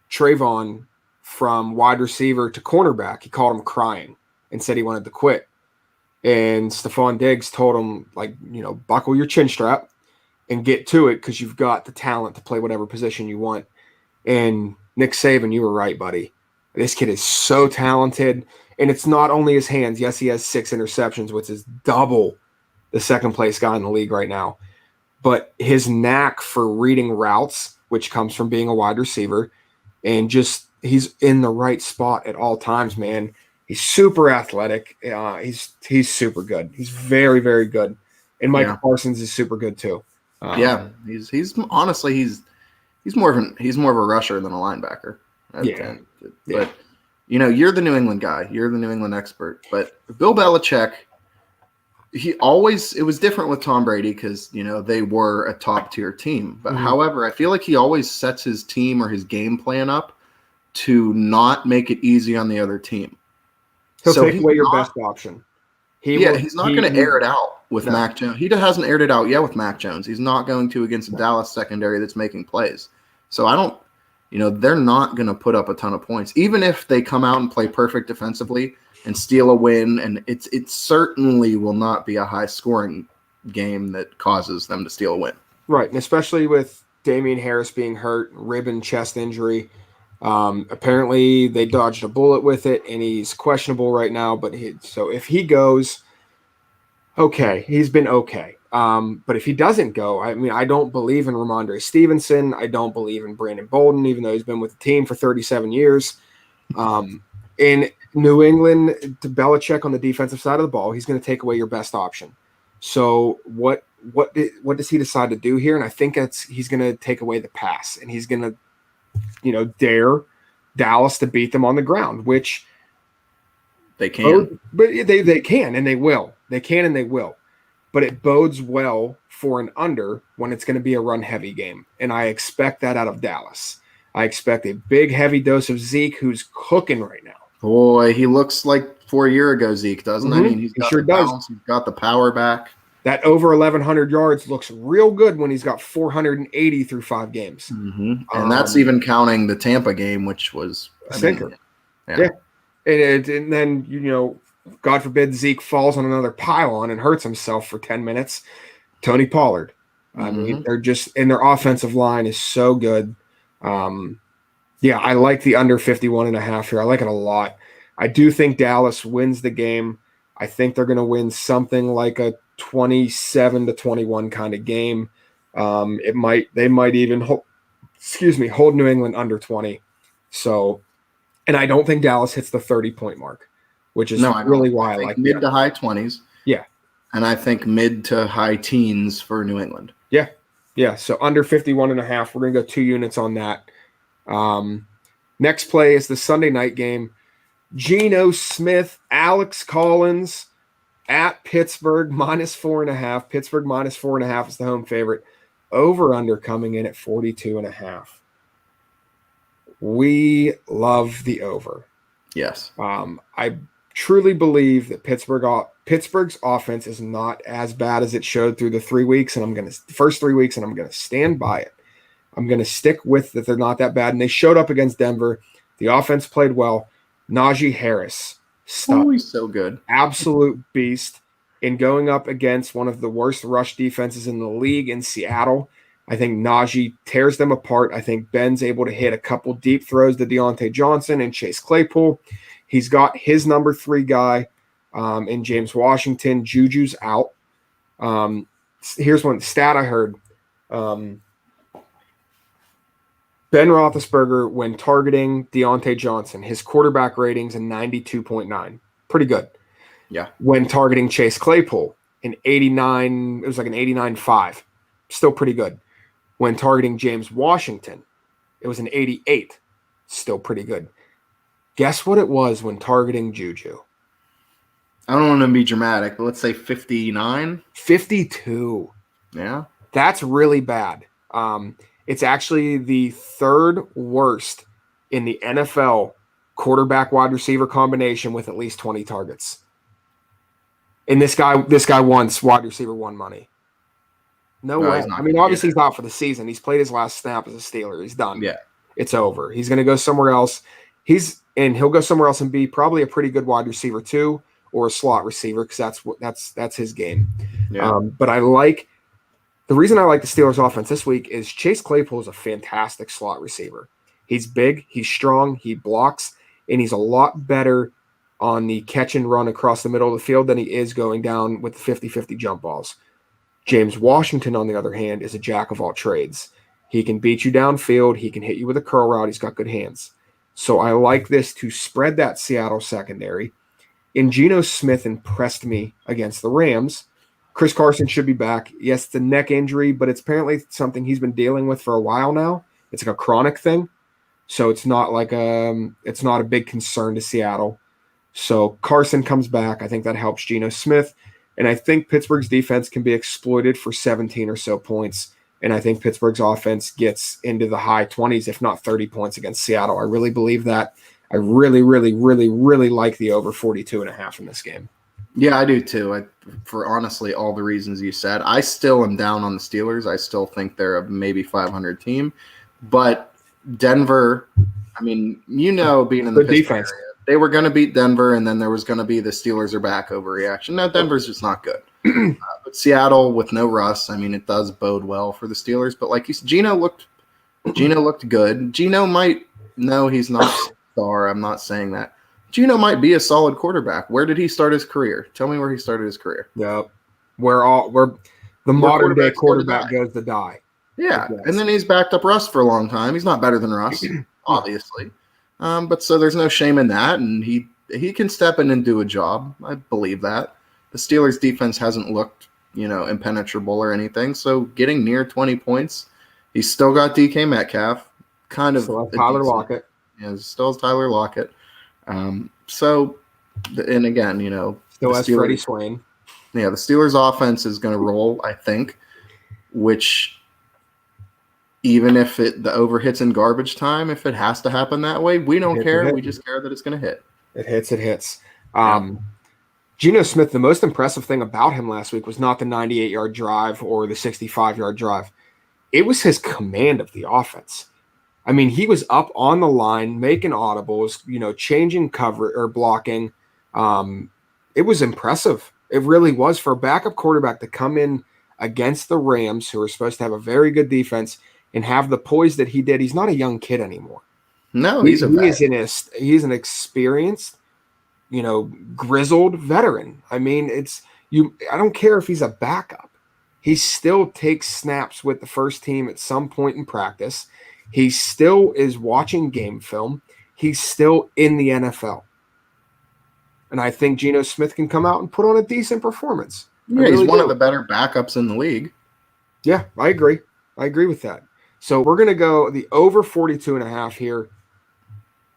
[SPEAKER 1] Trayvon from wide receiver to cornerback, he called him crying and said he wanted to quit. And Stephon Diggs told him, buckle your chin strap and get to it, because you've got the talent to play whatever position you want. And Nick Saban, you were right, buddy. This kid is so talented. And it's not only his hands. Yes, he has 6 interceptions, which is double the second place guy in the league right now. But his knack for reading routes, which comes from being a wide receiver, and just he's in the right spot at all times, man. He's super athletic. He's super good. He's very, very good. And Michael Parsons is super good too.
[SPEAKER 2] He's honestly he's more of a rusher than a linebacker. But you're the New England guy. You're the New England expert. But Bill Belichick, it was different with Tom Brady, because they were a top tier team. But however, I feel like he always sets his team or his game plan up to not make it easy on the other team.
[SPEAKER 1] He'll take away your best option.
[SPEAKER 2] He's not going to air it out with Mac Jones. He hasn't aired it out yet with Mac Jones. He's not going to against a Dallas secondary that's making plays. So I don't, they're not going to put up a ton of points, even if they come out and play perfect defensively and steal a win. And it certainly will not be a high scoring game that causes them to steal a win.
[SPEAKER 1] Right, and especially with Damian Harris being hurt, rib and chest injury. Apparently they dodged a bullet with it, and he's questionable right now. But so if he goes, okay, he's been okay. But if he doesn't go, I don't believe in Ramondre Stevenson. I don't believe in Brandon Bolden, even though he's been with the team for 37 years. In New England, to Belichick on the defensive side of the ball, he's going to take away your best option. So what does he decide to do here? And I think he's going to take away the pass, and he's going to dare Dallas to beat them on the ground, which
[SPEAKER 2] they can.
[SPEAKER 1] But they can, and they will. They can, and they will. But it bodes well for an under when it's going to be a run-heavy game, and I expect that out of Dallas. I expect a big, heavy dose of Zeke, who's cooking right now.
[SPEAKER 2] Boy, he looks like 4 years ago Zeke, doesn't he? I mean, he's got the balance, he's got the power back.
[SPEAKER 1] That over 1,100 yards looks real good when he's got 480 through 5 games.
[SPEAKER 2] Mm-hmm. And that's even counting the Tampa game, which was
[SPEAKER 1] a stinker. Yeah. And then, God forbid Zeke falls on another pylon and hurts himself for 10 minutes. Tony Pollard. I mean, they're just, and their offensive line is so good. Yeah, I like the under 51.5 here. I like it a lot. I do think Dallas wins the game. I think they're going to win something like a 27-21 kind of game. They might even hold New England under 20. So, and I don't think Dallas hits the 30-point mark, which is really why I like
[SPEAKER 2] mid to high 20s.
[SPEAKER 1] Yeah.
[SPEAKER 2] And I think mid to high teens for New England.
[SPEAKER 1] Yeah. Yeah. So under 51.5, we're going to go 2 units on that. Next play is the Sunday night game. Gino Smith, Alex Collins at Pittsburgh -4.5. Pittsburgh -4.5 is the home favorite. Over under coming in at 42.5. We love the over.
[SPEAKER 2] Yes.
[SPEAKER 1] I truly believe that Pittsburgh's offense is not as bad as it showed through the 3 weeks, and first 3 weeks, and I'm going to stand by it. I'm going to stick with that they're not that bad, and they showed up against Denver. The offense played well. Najee Harris,
[SPEAKER 2] he's so good.
[SPEAKER 1] Absolute beast in going up against one of the worst rush defenses in the league in Seattle. I think Najee tears them apart. I think Ben's able to hit a couple deep throws to Deontay Johnson and Chase Claypool. He's got his number 3 guy in James Washington. Juju's out. Here's one stat I heard. Ben Roethlisberger, when targeting Deontay Johnson, his quarterback rating's a 92.9. Pretty good.
[SPEAKER 2] Yeah.
[SPEAKER 1] When targeting Chase Claypool, an 89, it was like an 89.5. Still pretty good. When targeting James Washington, it was an 88. Still pretty good. Guess what it was when targeting Juju?
[SPEAKER 2] I don't want to be dramatic, but let's say 59.
[SPEAKER 1] 52.
[SPEAKER 2] Yeah.
[SPEAKER 1] That's really bad. It's actually the 3rd worst in the NFL quarterback wide receiver combination with at least 20 targets. And this guy wants wide receiver 1 money. No way. I mean, obviously he's out for the season. He's played his last snap as a Steeler. He's done.
[SPEAKER 2] Yeah.
[SPEAKER 1] It's over. He's going to go somewhere else. He'll go somewhere else and be probably a pretty good wide receiver too, or a slot receiver, because that's his game.
[SPEAKER 2] Yeah.
[SPEAKER 1] But the reason I like the Steelers offense this week is Chase Claypool is a fantastic slot receiver. He's big, he's strong, he blocks, and he's a lot better on the catch and run across the middle of the field than he is going down with the 50-50 jump balls. James Washington, on the other hand, is a jack of all trades. He can beat you downfield. He can hit you with a curl route. He's got good hands. So I like this to spread that Seattle secondary. And Gino Smith impressed me against the Rams. Chris Carson should be back. Yes, it's a neck injury, but it's apparently something he's been dealing with for a while now. It's like a chronic thing. So it's not like it's not a big concern to Seattle. So Carson comes back. I think that helps Gino Smith. And I think Pittsburgh's defense can be exploited for 17 or so points. And I think Pittsburgh's offense gets into the high 20s, if not 30 points against Seattle. I really believe that. I really, really, really, really like the over 42.5 in this game.
[SPEAKER 2] Yeah, I do too. For honestly all the reasons you said. I still am down on the Steelers. I still think they're a maybe 500 team. But Denver, I mean, being in the defense area, they were going to beat Denver, and then there was going to be the Steelers are back overreaction. Now, Denver's just not good. But Seattle with no Russ, I mean, it does bode well for the Steelers. But like you said, Gino looked good. Gino might – no, he's not a star. I'm not saying that. Gino might be a solid quarterback. Where did he start his career? Tell me where he started his career.
[SPEAKER 1] Yep. Where the modern day quarterback goes to die.
[SPEAKER 2] Yeah, and then he's backed up Russ for a long time. He's not better than Russ, obviously. But so there's no shame in that, and he can step in and do a job. I believe that. The Steelers' defense hasn't looked, impenetrable or anything. So getting near 20 points, he's still got DK Metcalf, kind of
[SPEAKER 1] Tyler Lockett.
[SPEAKER 2] Yeah, still has Tyler Lockett. So, and again,
[SPEAKER 1] still has Freddie Swain.
[SPEAKER 2] Yeah, the Steelers' offense is going to roll, I think, which. Even if the over hits in garbage time, if it has to happen that way, we don't care. We just care that it's going to hit.
[SPEAKER 1] It hits. Gino Smith, the most impressive thing about him last week was not the 98-yard drive or the 65-yard drive. It was his command of the offense. I mean, he was up on the line, making audibles, changing cover or blocking. It was impressive. It really was for a backup quarterback to come in against the Rams, who are supposed to have a very good defense, and have the poise that he did. He's not a young kid anymore.
[SPEAKER 2] No, he's a vet.
[SPEAKER 1] He's an experienced, grizzled veteran. I mean, I don't care if he's a backup. He still takes snaps with the first team at some point in practice. He still is watching game film. He's still in the NFL. And I think Gino Smith can come out and put on a decent performance.
[SPEAKER 2] Yeah, he's one of the better backups in the league.
[SPEAKER 1] Yeah, I agree. I agree with that. So we're going to go the over 42.5 here.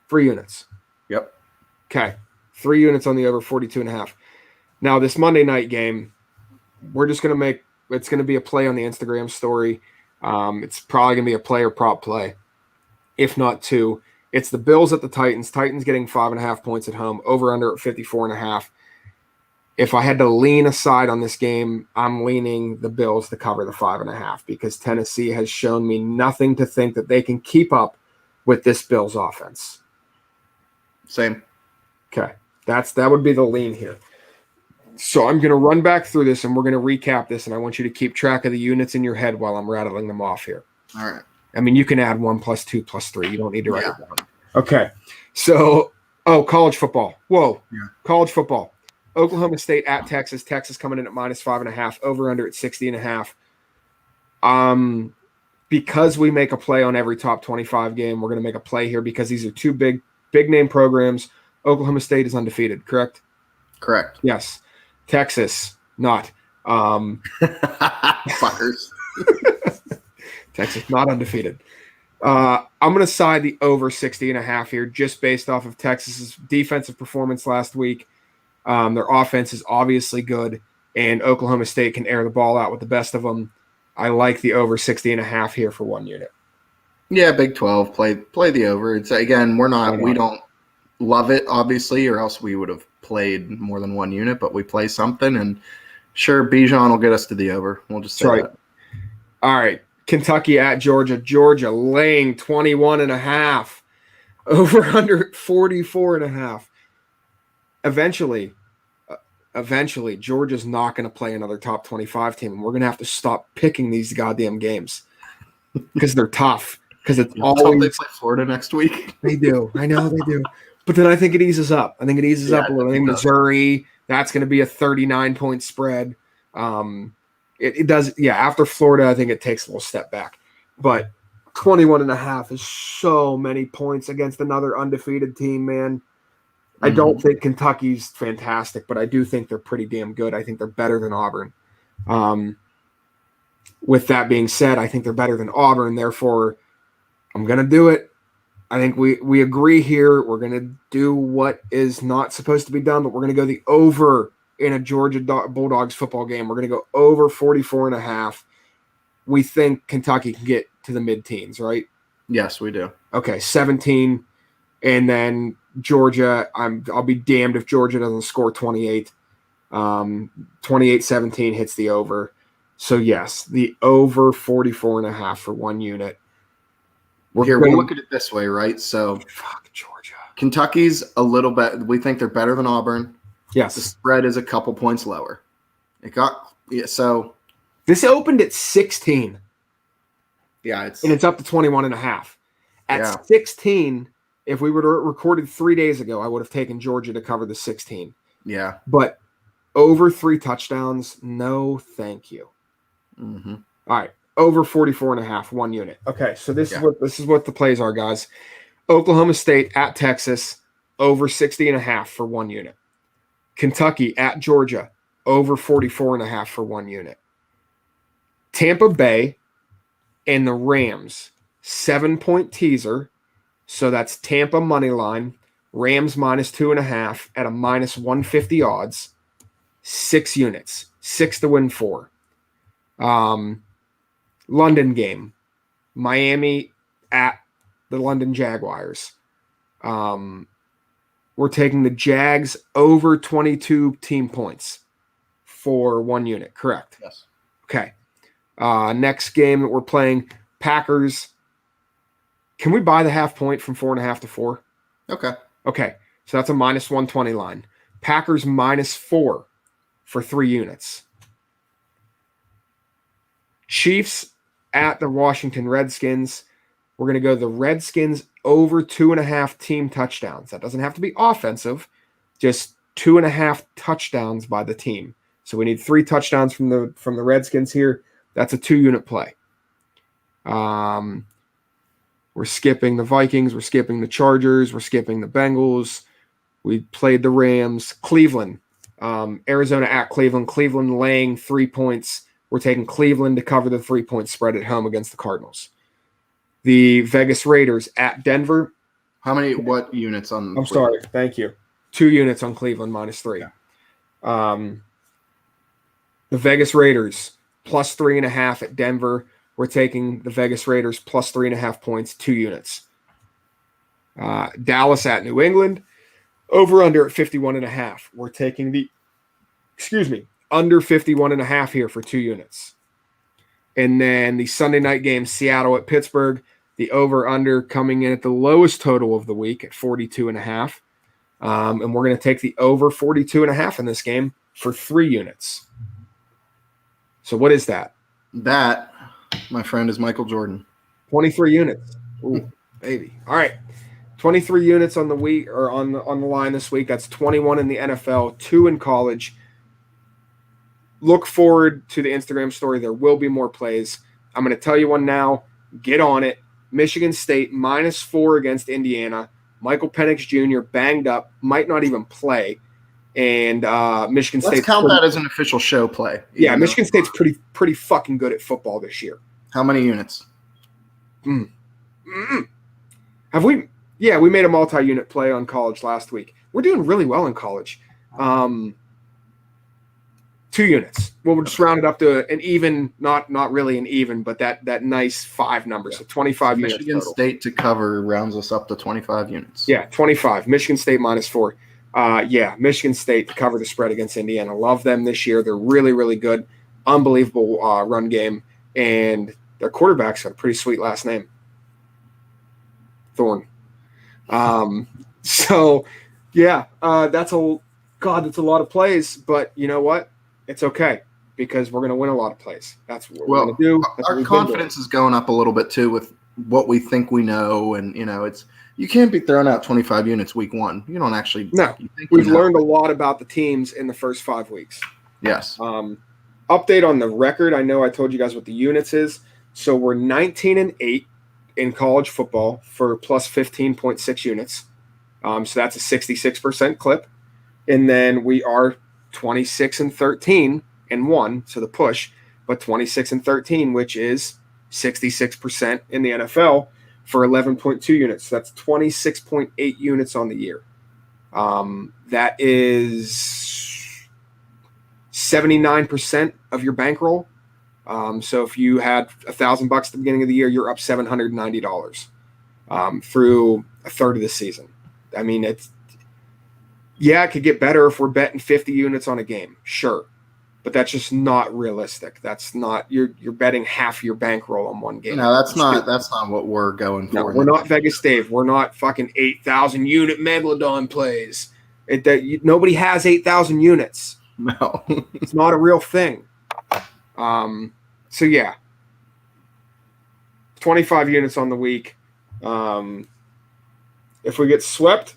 [SPEAKER 1] 3 units.
[SPEAKER 2] Yep.
[SPEAKER 1] Okay. 3 units on the over 42.5. Now, this Monday night game, we're just going to it's going to be a play on the Instagram story. It's probably going to be a play or prop play, if not 2. It's the Bills at the Titans. Titans getting 5.5 points at home, over under at 54.5. If I had to lean aside on this game, I'm leaning the Bills to cover the 5.5 because Tennessee has shown me nothing to think that they can keep up with this Bills offense.
[SPEAKER 2] Same.
[SPEAKER 1] Okay. That would be the lean here. So I'm going to run back through this and we're going to recap this, and I want you to keep track of the units in your head while I'm rattling them off here.
[SPEAKER 2] All right.
[SPEAKER 1] I mean, you can add 1 + 2 + 3. You don't need to write it down. Okay. So, college football. Whoa. Yeah. College football. Oklahoma State at Texas. Texas coming in at -5.5. Over under at 60.5. Because we make a play on every top 25 game, we're going to make a play here because these are 2 big name programs. Oklahoma State is undefeated, correct?
[SPEAKER 2] Correct.
[SPEAKER 1] Yes. Texas, not.
[SPEAKER 2] Fuckers.
[SPEAKER 1] Texas, not undefeated. I'm going to side the over 60.5 here just based off of Texas's defensive performance last week. Their offense is obviously good, and Oklahoma State can air the ball out with the best of them. I like the over 60.5 here for 1 unit.
[SPEAKER 2] Yeah, Big 12, play the over. It's again, we don't love it, obviously, or else we would have played more than 1 unit, but we play something, and sure, Bijan will get us to the over. We'll just say that.
[SPEAKER 1] All right. Kentucky at Georgia. Georgia laying 21.5. Over under 44.5. Eventually, Georgia's not going to play another top 25 team, and we're going to have to stop picking these goddamn games because they're tough. Because it's always
[SPEAKER 2] they play Florida next week.
[SPEAKER 1] They do. I know they do. But then I think it eases up. I think it eases up a little. I think Missouri, that's going to be a 39-point spread. It does. Yeah, after Florida, I think it takes a little step back. But 21.5 is so many points against another undefeated team, man. I don't think Kentucky's fantastic, but I do think they're pretty damn good. I think they're better than Auburn. With that being said, I think they're better than Auburn. Therefore, I'm going to do it. I think we agree here. We're going to do what is not supposed to be done, but we're going to go the over in a Georgia Bulldogs football game. We're going to go over 44.5. We think Kentucky can get to the mid-teens, right?
[SPEAKER 2] Yes, we do.
[SPEAKER 1] Okay, 17. And then Georgia, I'll be damned if Georgia doesn't score 28. 28-17 hits the over. So, yes, the over 44.5 for 1 unit.
[SPEAKER 2] We'll look at it this way, right? So,
[SPEAKER 1] fuck Georgia.
[SPEAKER 2] Kentucky's a little bit. We think they're better than Auburn.
[SPEAKER 1] Yes.
[SPEAKER 2] The spread is a couple points lower. So
[SPEAKER 1] this opened at 16.
[SPEAKER 2] Yeah,
[SPEAKER 1] and it's up to 21.5. At 16, if we were recorded 3 days ago, I would have taken Georgia to cover the 16.
[SPEAKER 2] Yeah.
[SPEAKER 1] But over 3 touchdowns, no thank you.
[SPEAKER 2] Mm-hmm.
[SPEAKER 1] All right. Over 44.5, 1 unit. Okay, so this is what the plays are, guys. Oklahoma State at Texas, over 60.5 for 1 unit. Kentucky at Georgia, over 44.5 for 1 unit. Tampa Bay and the Rams, 7-point teaser. So that's Tampa money line, Rams -2.5 at a -150 odds. 6 units, 6 to win 4. London game, Miami at the London Jaguars. We're taking the Jags over 22 team points for 1 unit, correct?
[SPEAKER 2] Yes.
[SPEAKER 1] Okay. Next game that we're playing, Packers. Can we buy the half point from 4.5 to 4? Okay. So that's a -120 line. Packers -4 for 3 units. Chiefs at the Washington Redskins. We're going to go the Redskins over 2.5 team touchdowns. That doesn't have to be offensive, just 2.5 touchdowns by the team. So we need 3 touchdowns from the Redskins here. That's a 2-unit play. We're skipping the Vikings. We're skipping the Chargers. We're skipping the Bengals. We played the Rams. Cleveland. Arizona at Cleveland. Cleveland laying 3 points. We're taking Cleveland to cover the 3-point spread at home against the Cardinals. The Vegas Raiders at Denver.
[SPEAKER 2] What units on?
[SPEAKER 1] I'm sorry. Thank you. 2 units on Cleveland minus 3. Yeah. The Vegas Raiders plus 3.5 at Denver. We're taking the Vegas Raiders plus 3.5 points, 2 units. Dallas at New England. Over under at 51.5. We're taking under 51.5 here for 2 units. And then the Sunday night game, Seattle at Pittsburgh. The over-under coming in at the lowest total of the week at 42.5. And we're going to take the over 42.5 in this game for 3 units. So what is that?
[SPEAKER 2] That, my friend, is Michael Jordan.
[SPEAKER 1] 23 units. Ooh, baby. All right. 23 units on the week or on the line this week. That's 21 in the NFL, 2 in college. Look forward to the Instagram story. There will be more plays. I'm going to tell you one now. Get on it. Michigan State minus 4 against Indiana. Michael Penix Jr. banged up, might not even play. And Michigan State.
[SPEAKER 2] Let's count that as an official show play.
[SPEAKER 1] Yeah, Michigan State's pretty fucking good at football this year.
[SPEAKER 2] How many units?
[SPEAKER 1] Have we? Yeah, we made a multi-unit play on college last week. We're doing really well in college. 2 units. Well, we'll just round it up to an even, not really an even, but that nice 5 number. So 25 units.
[SPEAKER 2] Michigan State to cover rounds us up to 25 units.
[SPEAKER 1] Yeah, 25. Michigan State minus 4. Michigan State to cover the spread against Indiana. Love them this year. They're really, really good. Unbelievable run game. And their quarterback's got a pretty sweet last name. Thorne. That's a lot of plays, but you know what? It's okay because we're going to win a lot of plays. That's what we're going to do.
[SPEAKER 2] Our confidence is going up a little bit too with what we think we know, and you can't be throwing out 25 units week 1. You don't actually.
[SPEAKER 1] No, we've learned a lot about the teams in the first 5 weeks.
[SPEAKER 2] Yes.
[SPEAKER 1] Update on the record. I know I told you guys what the units is. So we're 19-8 in college football for plus 15.6 units. So that's a 66% clip. And then we are 26-13 and 1, so the push, but 26-13, which is 66% in the NFL for 11.2 units. So that's 26.8 units on the year. That is 79% of your bankroll. So if you had $1,000 at the beginning of the year, you're up $790 through a third of the season. I mean, it could get better if we're betting 50 units on a game, sure, but that's just not realistic. That's not you're betting half your bankroll on one game.
[SPEAKER 2] No, that's not what we're going for.
[SPEAKER 1] No, we're not Vegas Dave. We're not fucking 8,000 unit Megalodon plays. Nobody has 8,000 units.
[SPEAKER 2] No,
[SPEAKER 1] it's not a real thing. 25 units on the week. If we get swept,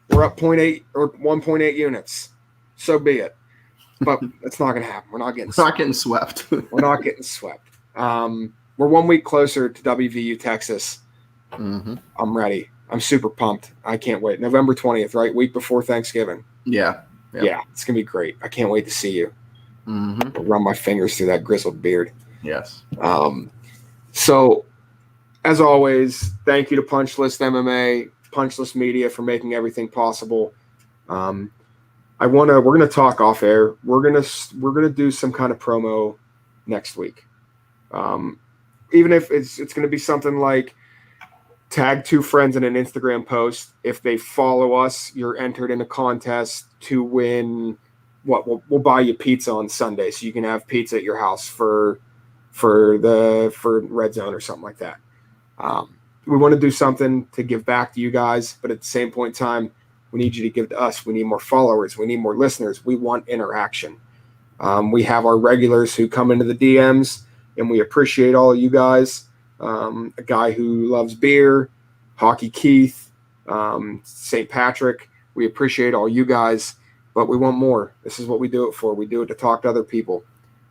[SPEAKER 1] we're up 0.8 or 1.8 units. So be it. But it's not going to happen. We're not getting
[SPEAKER 2] swept.
[SPEAKER 1] We're not getting swept. We're 1 week closer to WVU, Texas.
[SPEAKER 2] Mm-hmm.
[SPEAKER 1] I'm ready. I'm super pumped. I can't wait. November 20th, right? Week before Thanksgiving.
[SPEAKER 2] Yeah.
[SPEAKER 1] Yeah, it's going to be great. I can't wait to see you.
[SPEAKER 2] Mm-hmm.
[SPEAKER 1] I'll run my fingers through that grizzled beard.
[SPEAKER 2] Yes.
[SPEAKER 1] So, as always, thank you to Punchlist MMA, Punchlist Media for making everything possible. We're gonna talk off air. We're gonna do some kind of promo next week. Even if it's gonna be something like tag 2 friends in an Instagram post. If they follow us, you're entered in a contest to win. We'll buy you pizza on Sunday, so you can have pizza at your house for Red Zone or something like that. We want to do something to give back to you guys, but at the same point in time, we need you to give to us. We need more followers. We need more listeners. We want interaction. We have our regulars who come into the DMs. and we appreciate all of you guys. A guy who loves beer, Hockey Keith, St. Patrick. We appreciate all you guys, but we want more. This is what we do it for. We do it to talk to other people.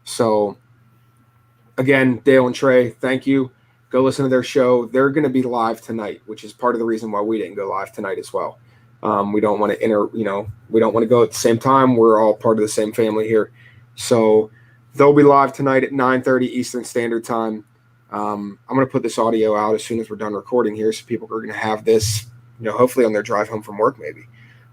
[SPEAKER 1] So, again, Dale and Trey, thank you. Go listen to their show. They're going to be live tonight, which is part of the reason why we didn't go live tonight as well. We don't want to we don't want to go at the same time. We're all part of the same family here. So they'll be live tonight at 9:30 Eastern Standard Time. I'm going to put this audio out as soon as we're done recording here, so people are going to have this, hopefully on their drive home from work maybe.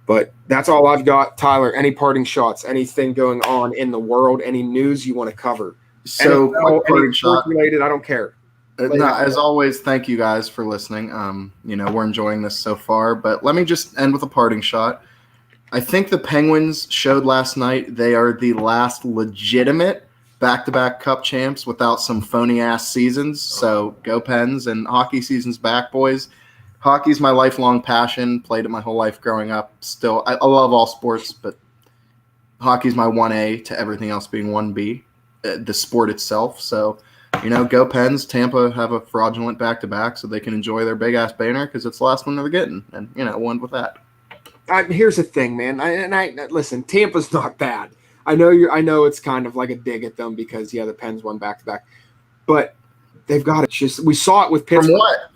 [SPEAKER 1] But that's all I've got. Tyler, any parting shots, anything going on in the world, any news you want to cover?
[SPEAKER 2] So,
[SPEAKER 1] NFL, any sports related, I don't care.
[SPEAKER 2] As always, thank you guys for listening. We're enjoying this so far, but let me just end with a parting shot. I think the Penguins showed last night they are the last legitimate back-to-back Cup champs without some phony-ass seasons. So go Pens, and hockey season's back, boys. Hockey's my lifelong passion. Played it my whole life growing up. Still, I love all sports, but hockey's my 1A to everything else being 1B, the sport itself. So, go Pens. Tampa have a fraudulent back-to-back so they can enjoy their big-ass banner because it's the last one they're getting. And, we'll end with that.
[SPEAKER 1] Here's the thing, man. Listen, Tampa's not bad. I know it's kind of like a dig at them because, the Pens won back-to-back. But they've got it. We saw it with Pittsburgh.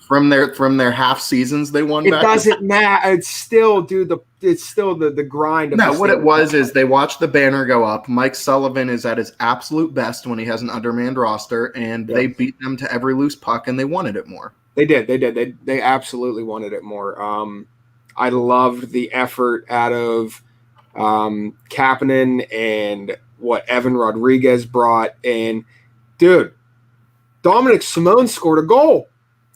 [SPEAKER 2] From what? From their half seasons they won.
[SPEAKER 1] It doesn't matter. It's still, dude. It's still the grind.
[SPEAKER 2] No, what it was is they watched the banner go up. Mike Sullivan is at his absolute best when he has an undermanned roster, and they beat them to every loose puck, and they wanted it more.
[SPEAKER 1] They did. They absolutely wanted it more. I loved the effort out of Kapanen and what Evan Rodriguez brought, and dude. Dominic Simone scored a goal.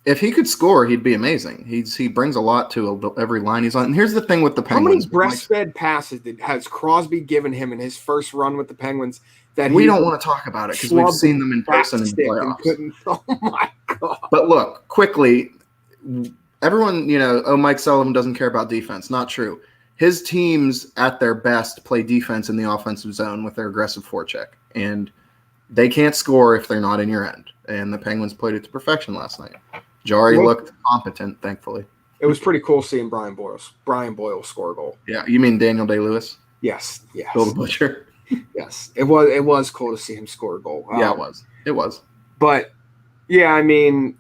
[SPEAKER 2] If he could score, he'd be amazing. He brings a lot to every line he's on. And here's the thing with the Penguins.
[SPEAKER 1] How many breastfed passes has Crosby given him in his first run with the Penguins? That
[SPEAKER 2] we don't want to talk about it because we've seen them in person in the playoffs.
[SPEAKER 1] Oh, my God.
[SPEAKER 2] But look, quickly, everyone, Mike Sullivan doesn't care about defense. Not true. His teams at their best play defense in the offensive zone with their aggressive forecheck. And they can't score if they're not in your end. And the Penguins played it to perfection last night. Jari looked competent, thankfully.
[SPEAKER 1] It was pretty cool seeing Brian Boyle score a goal.
[SPEAKER 2] Yeah, you mean Daniel Day-Lewis?
[SPEAKER 1] Yes.
[SPEAKER 2] Bill the Butcher?
[SPEAKER 1] Yes. It was cool to see him score a goal.
[SPEAKER 2] Yeah, it was.
[SPEAKER 1] But, yeah, I mean,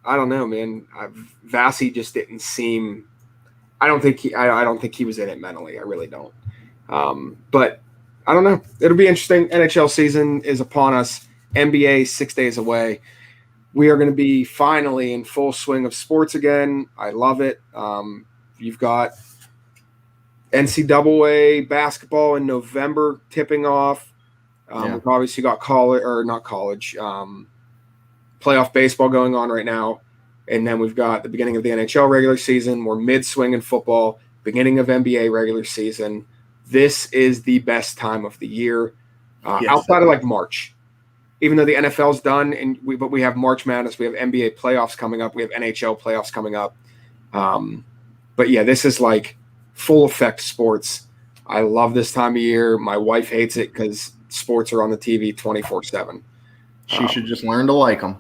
[SPEAKER 1] I don't know, man. Vasi just didn't seem – I don't think he was in it mentally. I really don't. But I don't know. It'll be interesting. NHL season is upon us. NBA 6 days away. We are going to be finally in full swing of sports again. I love it. You've got NCAA basketball in November tipping off. We've obviously got playoff baseball going on right now. And then we've got the beginning of the NHL regular season. We're mid-swing in football, beginning of NBA regular season. This is the best time of the year outside of like March. Even though the NFL's done, but we have March Madness, we have NBA playoffs coming up, we have NHL playoffs coming up. But yeah, this is like full effect sports. I love this time of year. My wife hates it because sports are on the TV 24/7.
[SPEAKER 2] She should just learn to like them.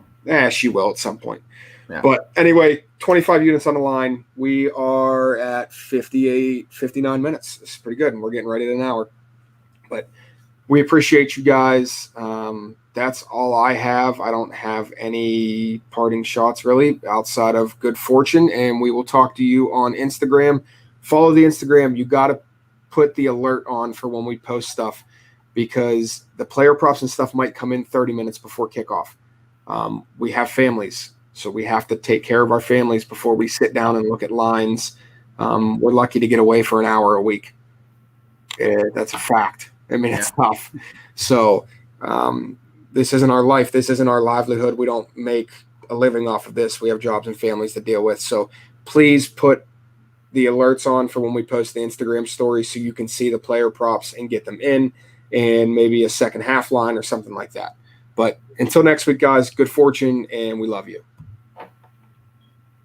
[SPEAKER 1] She will at some point.
[SPEAKER 2] Yeah.
[SPEAKER 1] But anyway, 25 units on the line. We are at 59 minutes. This is pretty good, and we're getting ready to an hour. But we appreciate you guys. That's all I have. I don't have any parting shots really outside of good fortune, and we will talk to you on Instagram. Follow the Instagram. You got to put the alert on for when we post stuff because the player props and stuff might come in 30 minutes before kickoff. We have families, so we have to take care of our families before we sit down and look at lines. We're lucky to get away for an hour a week. That's a fact. I mean, it's tough. So this isn't our life. This isn't our livelihood. We don't make a living off of this. We have jobs and families to deal with. So please put the alerts on for when we post the Instagram story so you can see the player props and get them in and maybe a second half line or something like that. But until next week, guys, good fortune, and we love you.